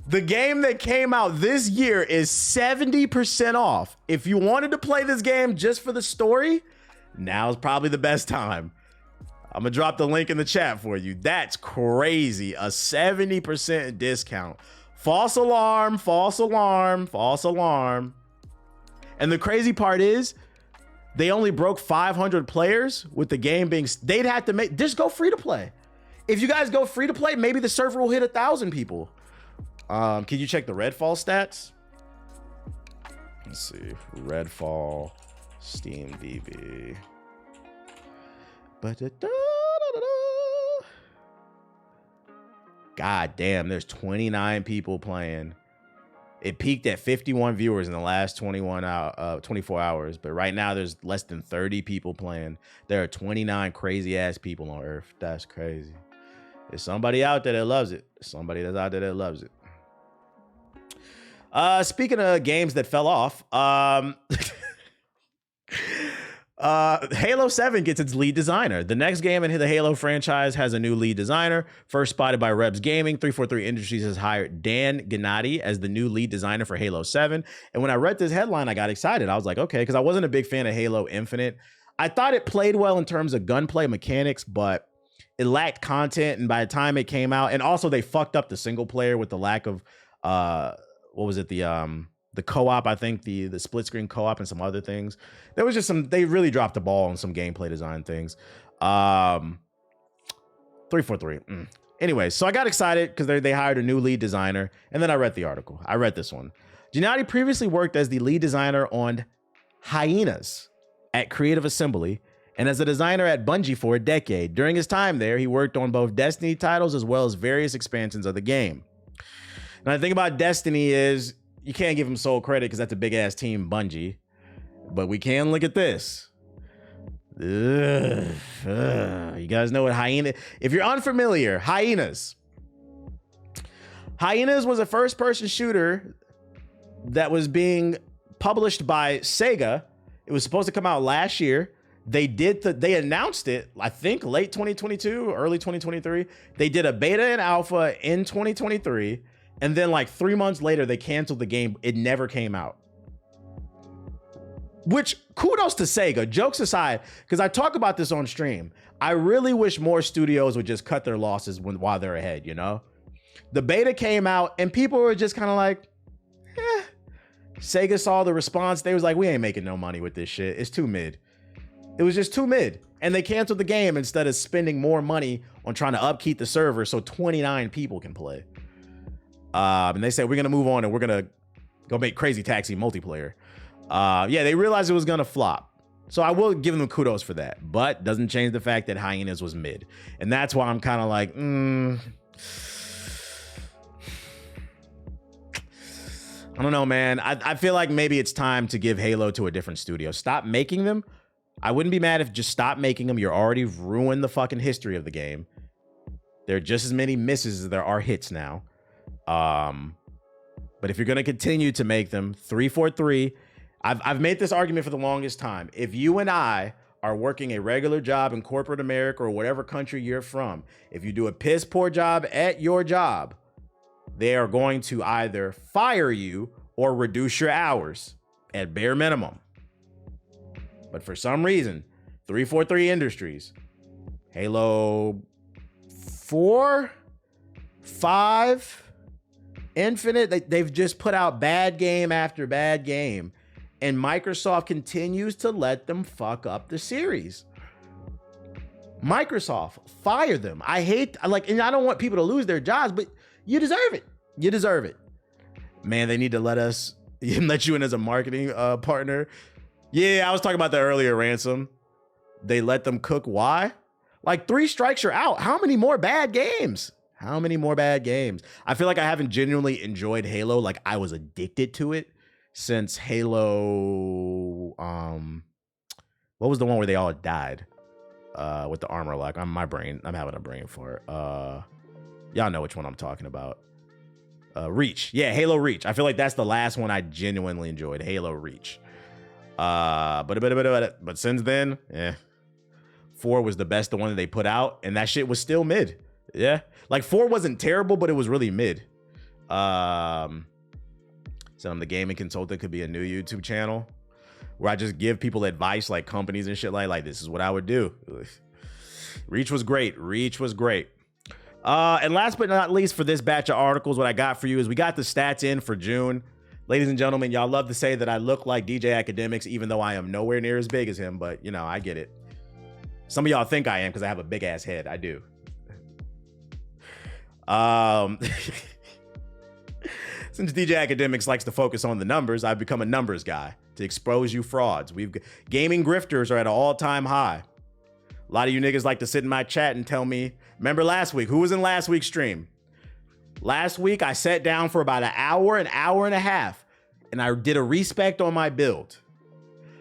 the game that came out this year is 70% off. If you wanted to play this game just for the story, now's probably the best time. I'm gonna drop the link in the chat for you. That's crazy. A 70% discount. False alarm, false alarm, false alarm. And the crazy part is, they only broke 500 players with the game being, they'd have to make, just go free to play. If you guys go free to play, maybe the server will hit 1,000 people. Can you check the Redfall stats? Let's see, Redfall, Steam DB. God damn, there's 29 people playing. It peaked at 51 viewers in the last 24 hours, but right now there's less than 30 people playing. There are 29 crazy ass people on Earth. That's crazy. There's somebody out there that loves it. Somebody that's out there that loves it. Speaking of games that fell off, Halo 7 gets its lead designer. The next game in the Halo franchise has a new lead designer. First spotted by Rebs Gaming, 343 Industries has hired Dan Gennady as the new lead designer for Halo 7. And when I read this headline, I got excited. I was like, okay, because I wasn't a big fan of Halo Infinite. I thought it played well in terms of gunplay mechanics, but it lacked content. And by the time it came out, and also they fucked up the single player with the lack of, what was it? The co-op, I think the split screen co-op and some other things. There was just they really dropped the ball on some gameplay design things. 343. Anyway, so I got excited because they hired a new lead designer, and then I read the article. I read this one. Gennady previously worked as the lead designer on Hyenas at Creative Assembly and as a designer at Bungie for a decade. During his time there, he worked on both Destiny titles as well as various expansions of the game. Now, the thing about Destiny is you can't give him sole credit because that's a big ass team, Bungie. But we can look at this. You guys know what Hyenas? If you're unfamiliar, Hyenas. Hyenas was a first-person shooter that was being published by Sega. It was supposed to come out last year. They announced it, I think, late 2022, early 2023. They did a beta and alpha in 2023. And then like 3 months later, they canceled the game. It never came out. Which, kudos to Sega, jokes aside, because I talk about this on stream. I really wish more studios would just cut their losses while they're ahead, you know? The beta came out and people were just kind of like, eh. Sega saw the response. They was like, we ain't making no money with this shit. It's too mid. It was just too mid. And they canceled the game instead of spending more money on trying to upkeep the server so 29 people can play. And they said, we're going to move on and we're going to go make Crazy Taxi multiplayer. Yeah, they realized it was going to flop. So I will give them kudos for that. But doesn't change the fact that Hyenas was mid. And that's why I'm kind of like, I don't know, man. I feel like maybe it's time to give Halo to a different studio. Stop making them. I wouldn't be mad if just stop making them. You're already ruined the fucking history of the game. There are just as many misses as there are hits now. But if you're going to continue to make them, 343, I've made this argument for the longest time. If you and I are working a regular job in corporate America or whatever country you're from, if you do a piss poor job at your job, they are going to either fire you or reduce your hours at bare minimum. But for some reason, 343 Industries, Halo 4, 5, Infinite, they've just put out bad game after bad game. And Microsoft continues to let them fuck up the series. Microsoft, fire them. And I don't want people to lose their jobs, but you deserve it. You deserve it. Man, they need to let you in as a marketing partner. Yeah, I was talking about that earlier, Ransom. They let them cook. Why? Like 3 strikes, you're out. How many more bad games? How many more bad games? I feel like I haven't genuinely enjoyed Halo. Like I was addicted to it since Halo. What was the one where they all died? With the armor lock. I'm having a brain fart. Y'all know which one I'm talking about. Reach. Yeah, Halo Reach. I feel like that's the last one I genuinely enjoyed. Halo Reach. But since then, 4 was the one that they put out, and that shit was still mid. Yeah. Like 4 wasn't terrible, but it was really mid. So I'm the gaming consultant, could be a new YouTube channel where I just give people advice, like companies and shit like this is what I would do. Reach was great. And last but not least for this batch of articles, what I got for you is we got the stats in for June. Ladies and gentlemen, y'all love to say that I look like DJ Academics, even though I am nowhere near as big as him, but you know, I get it. Some of y'all think I am because I have a big ass head. I do. Since DJ Academics likes to focus on the numbers, I've become a numbers guy to expose you frauds. Gaming grifters are at an all-time high. A lot of you niggas like to sit in my chat and tell me, remember last week, who was in last week's stream? Last week, I sat down for about an hour and a half, and I did a respect on my build.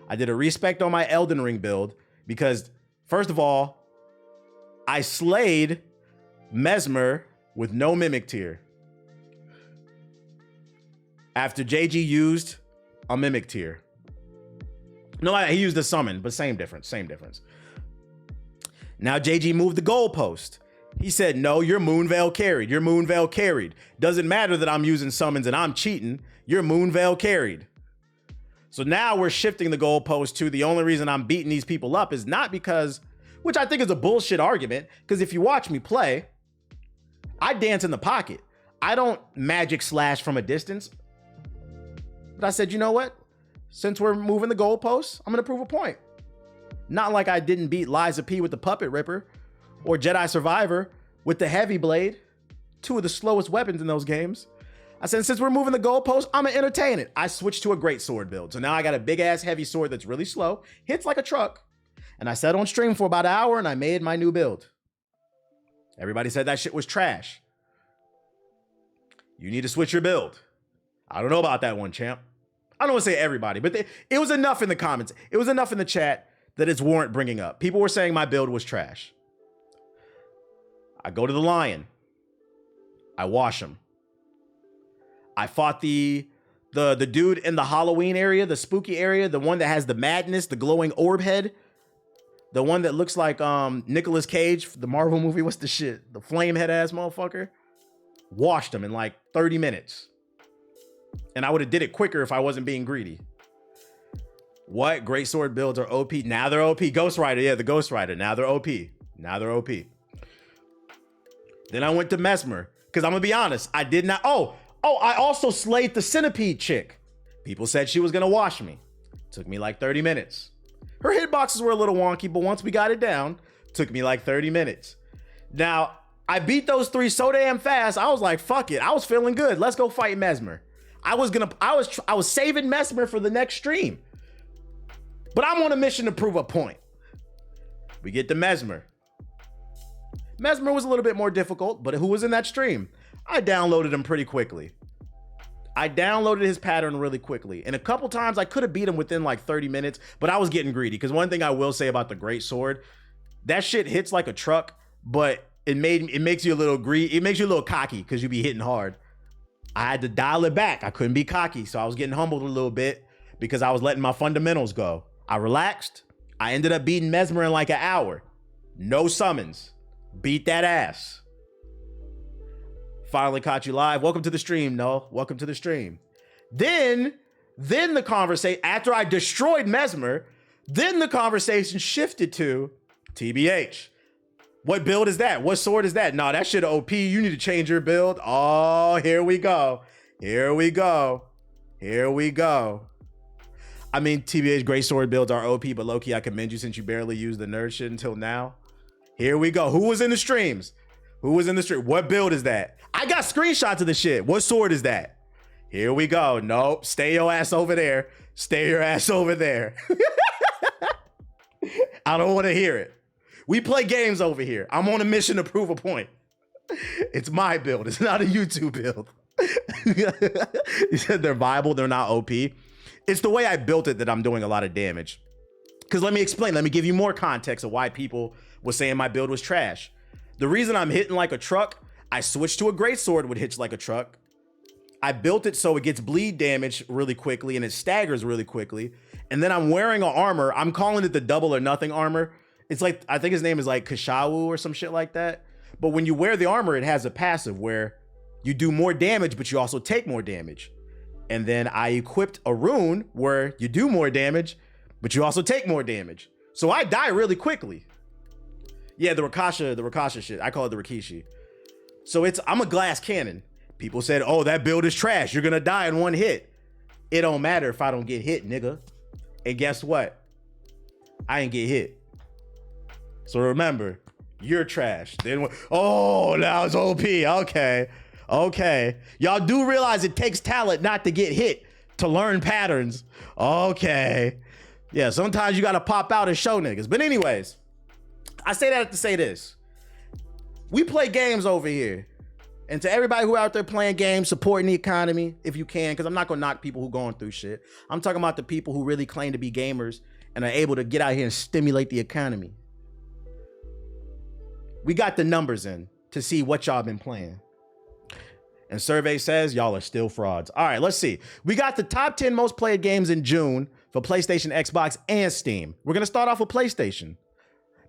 I did a respect on my Elden Ring build because, first of all, I slayed Mesmer with no Mimic tier. After JG used a Mimic tier. No, he used a summon, but same difference. Now JG moved the goalpost. He said, no, your Moonveil carried. Doesn't matter that I'm using summons and I'm cheating. Your Moonveil carried. So now we're shifting the goalpost to the only reason I'm beating these people up is not because, which I think is a bullshit argument, because if you watch me play, I dance in the pocket. I don't magic slash from a distance. But I said, you know what? Since we're moving the goalposts, I'm going to prove a point. Not like I didn't beat Liza P with the Puppet Ripper or Jedi Survivor with the Heavy Blade, 2 of the slowest weapons in those games. I said, since we're moving the goalposts, I'm going to entertain it. I switched to a great sword build. So now I got a big ass heavy sword that's really slow, hits like a truck. And I sat on stream for about an hour and I made my new build. Everybody said that shit was trash. You need to switch your build. I don't know about that one, champ. I don't want to say everybody, but it was enough in the comments. It was enough in the chat that it's warrant bringing up. People were saying my build was trash. I go to the Lion. I wash him. I fought the dude in the Halloween area, the spooky area, the one that has the madness, the glowing orb head. The one that looks like Nicolas Cage, the Marvel movie. What's the shit? The flame head ass motherfucker. Washed him in like 30 minutes. And I would have did it quicker if I wasn't being greedy. What? Great sword builds are OP. Now they're OP. Ghost Rider. Yeah, the Ghost Rider. Now they're OP. Then I went to Mesmer. Because I'm going to be honest. I did not. Oh, I also slayed the Centipede chick. People said she was going to wash me. Took me like 30 minutes. Her hitboxes were a little wonky, but once we got it down, took me like 30 minutes. Now, I beat those 3 so damn fast. I was like, fuck it. I was feeling good. Let's go fight Mesmer. I was saving Mesmer for the next stream. But I'm on a mission to prove a point. We get to Mesmer. Mesmer was a little bit more difficult, but who was in that stream? I downloaded him pretty quickly. I downloaded his pattern really quickly. And a couple times I could have beat him within like 30 minutes, but I was getting greedy. Because one thing I will say about the Great Sword, that shit hits like a truck, but it makes you a little greedy. It makes you a little cocky because you be hitting hard. I had to dial it back. I couldn't be cocky. So I was getting humbled a little bit because I was letting my fundamentals go. I relaxed. I ended up beating Mesmer in like an hour. No summons. Beat that ass. Finally caught you live. Welcome to the stream, Noel. Welcome to the stream. Then the conversation, after I destroyed Mesmer, then the conversation shifted to TBH. What build is that? What sword is that? No, that shit OP. You need to change your build. Oh, here we go. I mean, TBH great sword builds are OP, but low-key, I commend you since you barely used the nerd shit until now. Here we go. Who was in the streams? What build is that? I got screenshots of the shit. What sword is that? Here we go. Nope. Stay your ass over there. I don't want to hear it. We play games over here. I'm on a mission to prove a point. It's my build. It's not a YouTube build. You said they're viable. They're not OP. It's the way I built it that I'm doing a lot of damage. Because let me explain. Let me give you more context of why people were saying my build was trash. The reason I'm hitting like a truck, I switched to a greatsword would hitch like a truck. I built it so it gets bleed damage really quickly and it staggers really quickly. And then I'm wearing an armor. I'm calling it the double or nothing armor. It's like, I think his name is like Kashawu or some shit like that. But when you wear the armor, it has a passive where you do more damage, but you also take more damage. And then I equipped a rune where you do more damage, but you also take more damage. So I die really quickly. Yeah, the Rakasha shit. I call it the Rikishi. So I'm a glass cannon. People said, oh, that build is trash. You're gonna die in one hit. It don't matter if I don't get hit, nigga. And guess what? I ain't get hit. So remember, you're trash. Then, oh, now it's OP. Okay. Y'all do realize it takes talent not to get hit, to learn patterns. Okay. Yeah, sometimes you gotta pop out and show niggas. But anyways, I say that to say this. We play games over here. And to everybody who out there playing games, supporting the economy, if you can, because I'm not gonna knock people who going through shit. I'm talking about the people who really claim to be gamers and are able to get out here and stimulate the economy. We got the numbers in to see what y'all been playing. And survey says y'all are still frauds. All right, let's see. We got the top 10 most played games in June for PlayStation, Xbox, and Steam. We're gonna start off with PlayStation.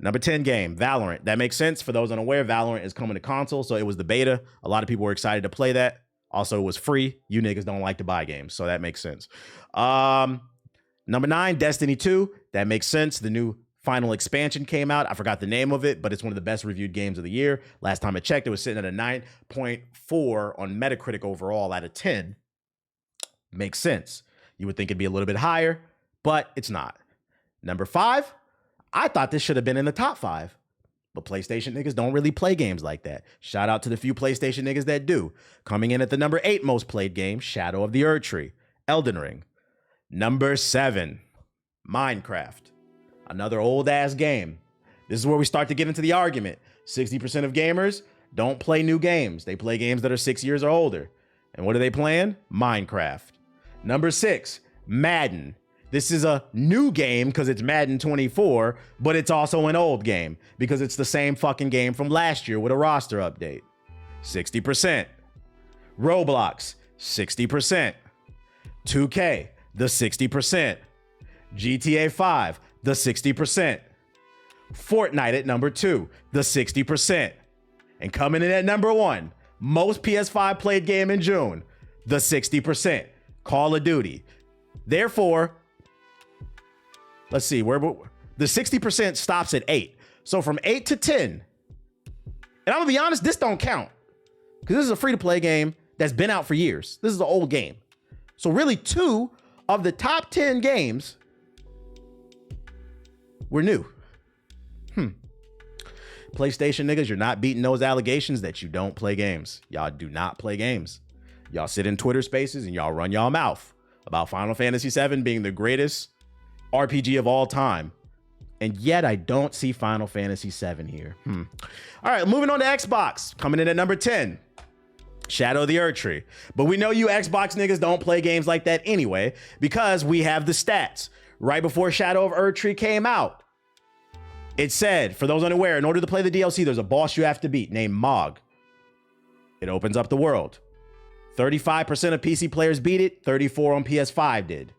Number 10 game, Valorant. That makes sense. For those unaware, Valorant is coming to console, so it was the beta. A lot of people were excited to play that. Also, it was free. You niggas don't like to buy games, so that makes sense. Number 9, Destiny 2. That makes sense. The new final expansion came out. I forgot the name of it, but it's one of the best reviewed games of the year. Last time I checked, it was sitting at a 9.4 on Metacritic overall out of 10. Makes sense. You would think it'd be a little bit higher, but it's not. Number 5, I thought this should have been in the top 5, but PlayStation niggas don't really play games like that. Shout out to the few PlayStation niggas that do. Coming in at the number 8 most played game, Shadow of the Erdtree, Elden Ring. Number 7, Minecraft. Another old ass game. This is where we start to get into the argument. 60% of gamers don't play new games. They play games that are 6 years or older. And what are they playing? Minecraft. Number 6, Madden. This is a new game because it's Madden 24, but it's also an old game because it's the same fucking game from last year with a roster update. 60%. Roblox, 60%. 2K, the 60%. GTA 5, the 60%. Fortnite at number 2, the 60%. And coming in at number 1, most PS5 played game in June, the 60%. Call of Duty. Therefore, let's see, where the 60% stops at 8. So from 8 to 10, and I'm gonna be honest, this don't count because this is a free-to-play game that's been out for years. This is an old game. So really 2 of the top 10 games were new. PlayStation niggas, you're not beating those allegations that you don't play games. Y'all do not play games. Y'all sit in Twitter spaces and y'all run y'all mouth about Final Fantasy VII being the greatest RPG of all time. And yet I don't see Final Fantasy VII here. All right, moving on to Xbox. Coming in at number 10, Shadow of the Erdtree. But we know you Xbox niggas don't play games like that anyway because we have the stats. Right before Shadow of Erdtree came out, it said, for those unaware, in order to play the DLC, there's a boss you have to beat named Mog. It opens up the world. 35% of PC players beat it, 34% on PS5 did.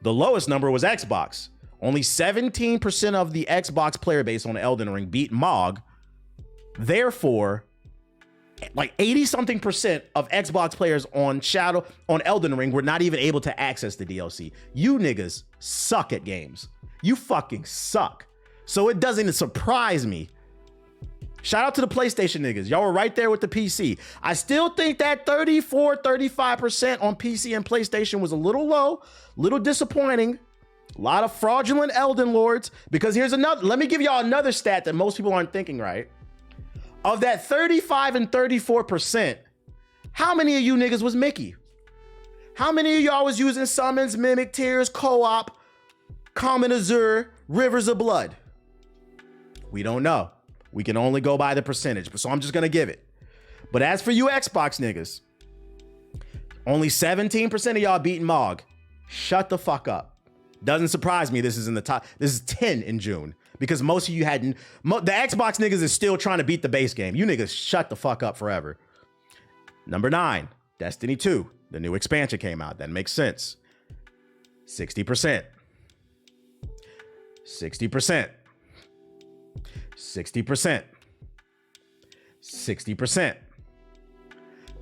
The lowest number was Xbox. Only 17% of the Xbox player base on Elden Ring beat Mog. Therefore, like 80-something% of Xbox players on Elden Ring were not even able to access the DLC. You niggas suck at games. You fucking suck. So it doesn't even surprise me. Shout out to the PlayStation niggas. Y'all were right there with the PC. I still think that 34-35% on PC and PlayStation was a little low, little disappointing. A lot of fraudulent Elden Lords. Because here's another, let me give y'all another stat that most people aren't thinking right. Of that 35 and 34%, how many of you niggas was Mickey? How many of y'all was using Summons, Mimic Tears, Co-op, Common Azure, Rivers of Blood? We don't know. We can only go by the percentage, so I'm just gonna give it. But as for you Xbox niggas, only 17% of y'all beating Mog. Shut the fuck up. Doesn't surprise me this is in the top. This is 10 in June because most of you hadn't. The Xbox niggas is still trying to beat the base game. You niggas shut the fuck up forever. Number 9, Destiny 2. The new expansion came out. That makes sense. 60%. 60%. 60%. 60%.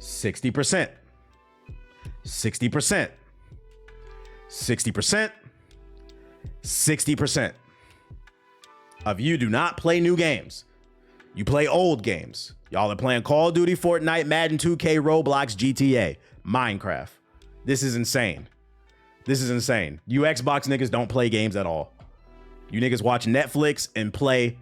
60%. 60%. 60%. 60% of you do not play new games. You play old games. Y'all are playing Call of Duty, Fortnite, Madden 2K, Roblox, GTA, Minecraft. This is insane. This is insane. You Xbox niggas don't play games at all. You niggas watch Netflix and play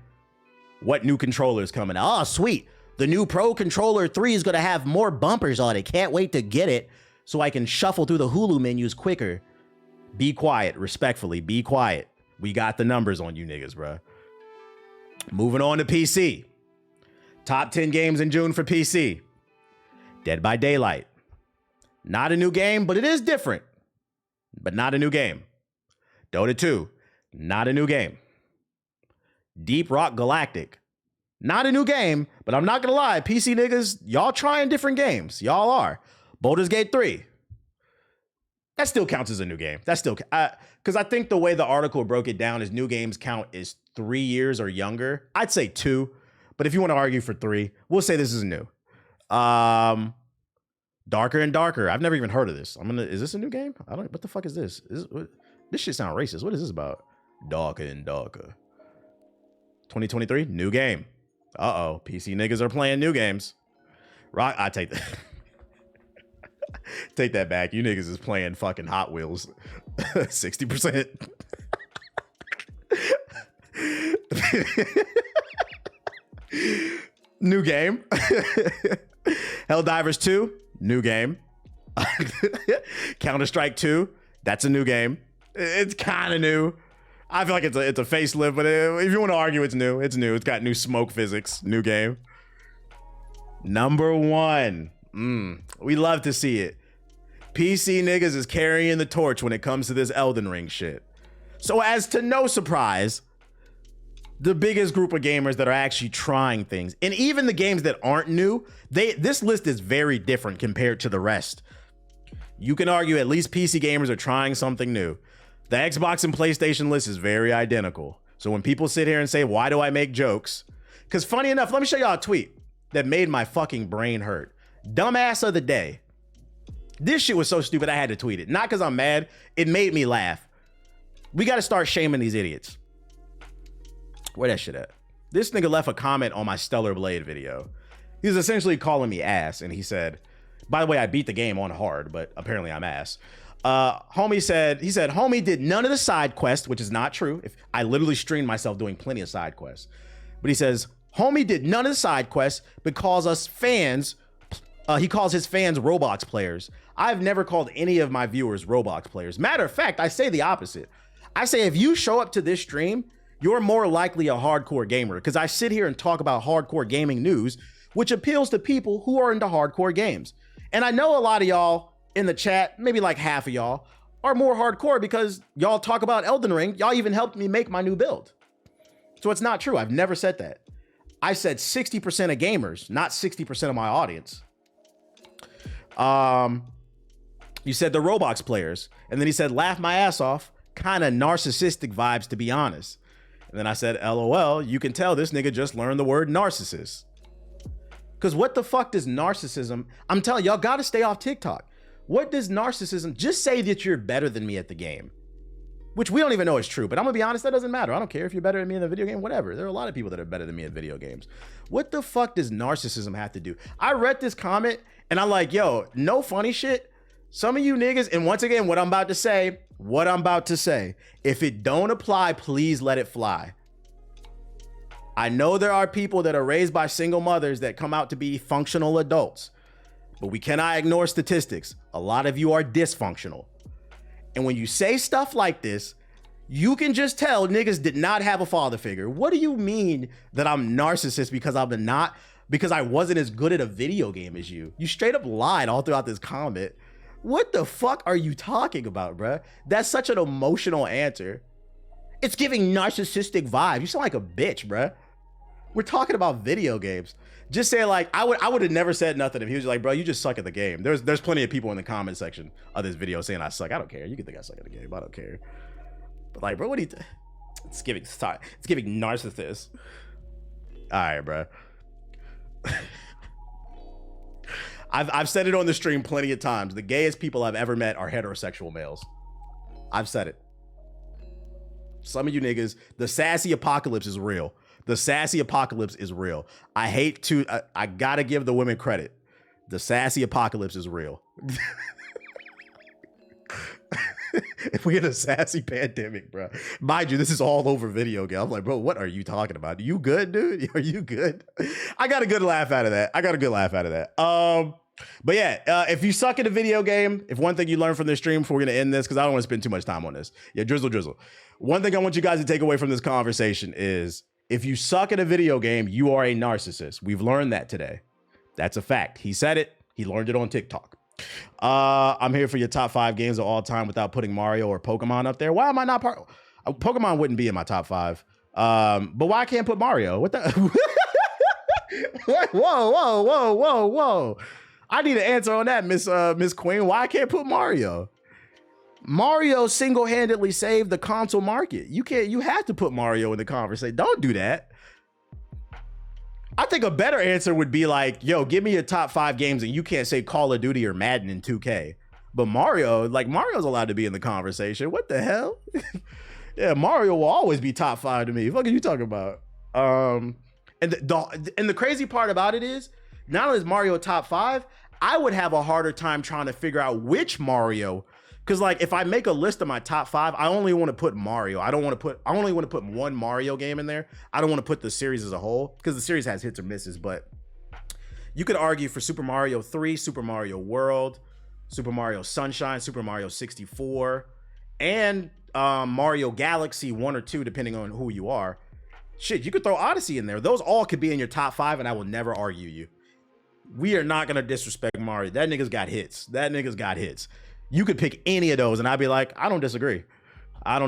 what new controller is coming out. Oh, sweet. The new Pro Controller 3 is going to have more bumpers on it. Can't wait to get it so I can shuffle through the Hulu menus quicker. Be quiet. Respectfully, be quiet. We got the numbers on you niggas, bro. Moving on to PC. Top 10 games in June for PC. Dead by Daylight. Not a new game, but it is different. But not a new game. Dota 2. Not a new game. Deep Rock Galactic. Not a new game, but I'm not gonna lie, PC niggas, y'all trying different games. Y'all are. Baldur's Gate 3. That still counts as a new game. That still, because I think the way the article broke it down is new games count is 3 years or younger. I'd say 2, but if you want to argue for 3, we'll say this is new. Darker and Darker. I've never even heard of this. Is this a new game? What the fuck is this? This shit sound racist. What is this about? Darker and Darker. 2023, new game. Uh-oh, PC niggas are playing new games. I take that. Take that back. You niggas is playing fucking Hot Wheels. 60%. New game. Helldivers 2, new game. Counter-Strike 2, that's a new game. It's kind of new. I feel like it's a facelift, but if you want to argue it's new, it's new. It's got new smoke physics, new game. Number 1. We love to see it. PC niggas is carrying the torch when it comes to this Elden Ring shit. So as to no surprise, the biggest group of gamers that are actually trying things, and even the games that aren't new, this list is very different compared to the rest. You can argue at least PC gamers are trying something new. The Xbox and PlayStation list is very identical. So when people sit here and say, why do I make jokes? Because funny enough, let me show y'all a tweet that made my fucking brain hurt. Dumbass of the day. This shit was so stupid I had to tweet it. Not because I'm mad. It made me laugh. We got to start shaming these idiots. Where that shit at? This nigga left a comment on my Stellar Blade video. He was essentially calling me ass. And he said, by the way, I beat the game on hard, but apparently I'm ass. Homie said, homie did none of the side quests, which is not true. I literally streamed myself doing plenty of side quests. But he says, homie did none of the side quests, but calls us fans. He calls his fans Roblox players. I've never called any of my viewers Roblox players. Matter of fact, I say the opposite. I say if you show up to this stream, you're more likely a hardcore gamer, because I sit here and talk about hardcore gaming news, which appeals to people who are into hardcore games. And I know a lot of y'all in the chat, maybe like half of y'all, are more hardcore because y'all talk about Elden Ring. Y'all even helped me make my new build. So it's not true. I've never said that. I said 60% of gamers, not 60% of my audience. You said the Roblox players. And then he said, laugh my ass off. Kind of narcissistic vibes, to be honest. And then I said, LOL, you can tell this nigga just learned the word narcissist. Because what the fuck does narcissism... I'm telling y'all got to stay off TikTok. What does narcissism... Just say that you're better than me at the game. Which we don't even know is true. But I'm going to be honest, that doesn't matter. I don't care if you're better than me in the video game, whatever. There are a lot of people that are better than me in video games. What the fuck does narcissism have to do? I read this comment and I'm like, yo, no funny shit. Some of you niggas, and once again, what I'm about to say, if it don't apply, please let it fly. I know there are people that are raised by single mothers that come out to be functional adults, but we cannot ignore statistics. A lot of you are dysfunctional. And when you say stuff like this, you can just tell niggas did not have a father figure. What do you mean that I'm narcissist because because I wasn't as good at a video game as you? You straight up lied all throughout this comment. What the fuck are you talking about, bruh? That's such an emotional answer. It's giving narcissistic vibe. You sound like a bitch, bruh. We're talking about video games. Just say like, I would have never said nothing if he was like, bro, you just suck at the game. There's plenty of people in the comment section of this video saying I suck. I don't care. You can think I suck at the game. I don't care. But like, bro, what do you? It's giving narcissist. All right, bro. I've said it on the stream plenty of times. The gayest people I've ever met are heterosexual males. I've said it. Some of you niggas, the sassy apocalypse is real. The sassy apocalypse is real. I gotta give the women credit. The sassy apocalypse is real. If we get a sassy pandemic, bro. Mind you, this is all over video game. I'm like, bro, what are you talking about? You good, dude? Are you good? I got a good laugh out of that. But yeah, if you suck at a video game, if one thing you learn from this stream before we're gonna end this, because I don't want to spend too much time on this. Yeah, drizzle. One thing I want you guys to take away from this conversation is if you suck at a video game, you are a narcissist. We've learned that today. That's a fact. He said it. He learned it on TikTok. I'm here for your top 5 games of all time without putting Mario or Pokemon up there. Why am I not part? Pokemon wouldn't be in my top 5. But why I can't put Mario? What the? Whoa. I need an answer on that, Miss Queen. Why I can't put Mario? Mario single-handedly saved the console market. You have to put Mario in the conversation. Don't do that. I think a better answer would be like, yo, give me your top 5 games and you can't say Call of Duty or Madden in 2K. But Mario's allowed to be in the conversation. What the hell? Yeah, Mario will always be top 5 to me. What are you talking about? And the crazy part about it is, not only is Mario top 5, I would have a harder time trying to figure out which Mario. Because like if I make a list of my top 5, I only want to put Mario. I only want to put one Mario game in there. I don't want to put the series as a whole because the series has hits or misses. But you could argue for Super Mario 3, Super Mario World, Super Mario Sunshine, Super Mario 64, and Mario Galaxy 1 or 2, depending on who you are. Shit, you could throw Odyssey in there. Those all could be in your top 5, and I will never argue you. We are not gonna disrespect Mario. That nigga's got hits. You could pick any of those, and I'd be like, I don't disagree. I don't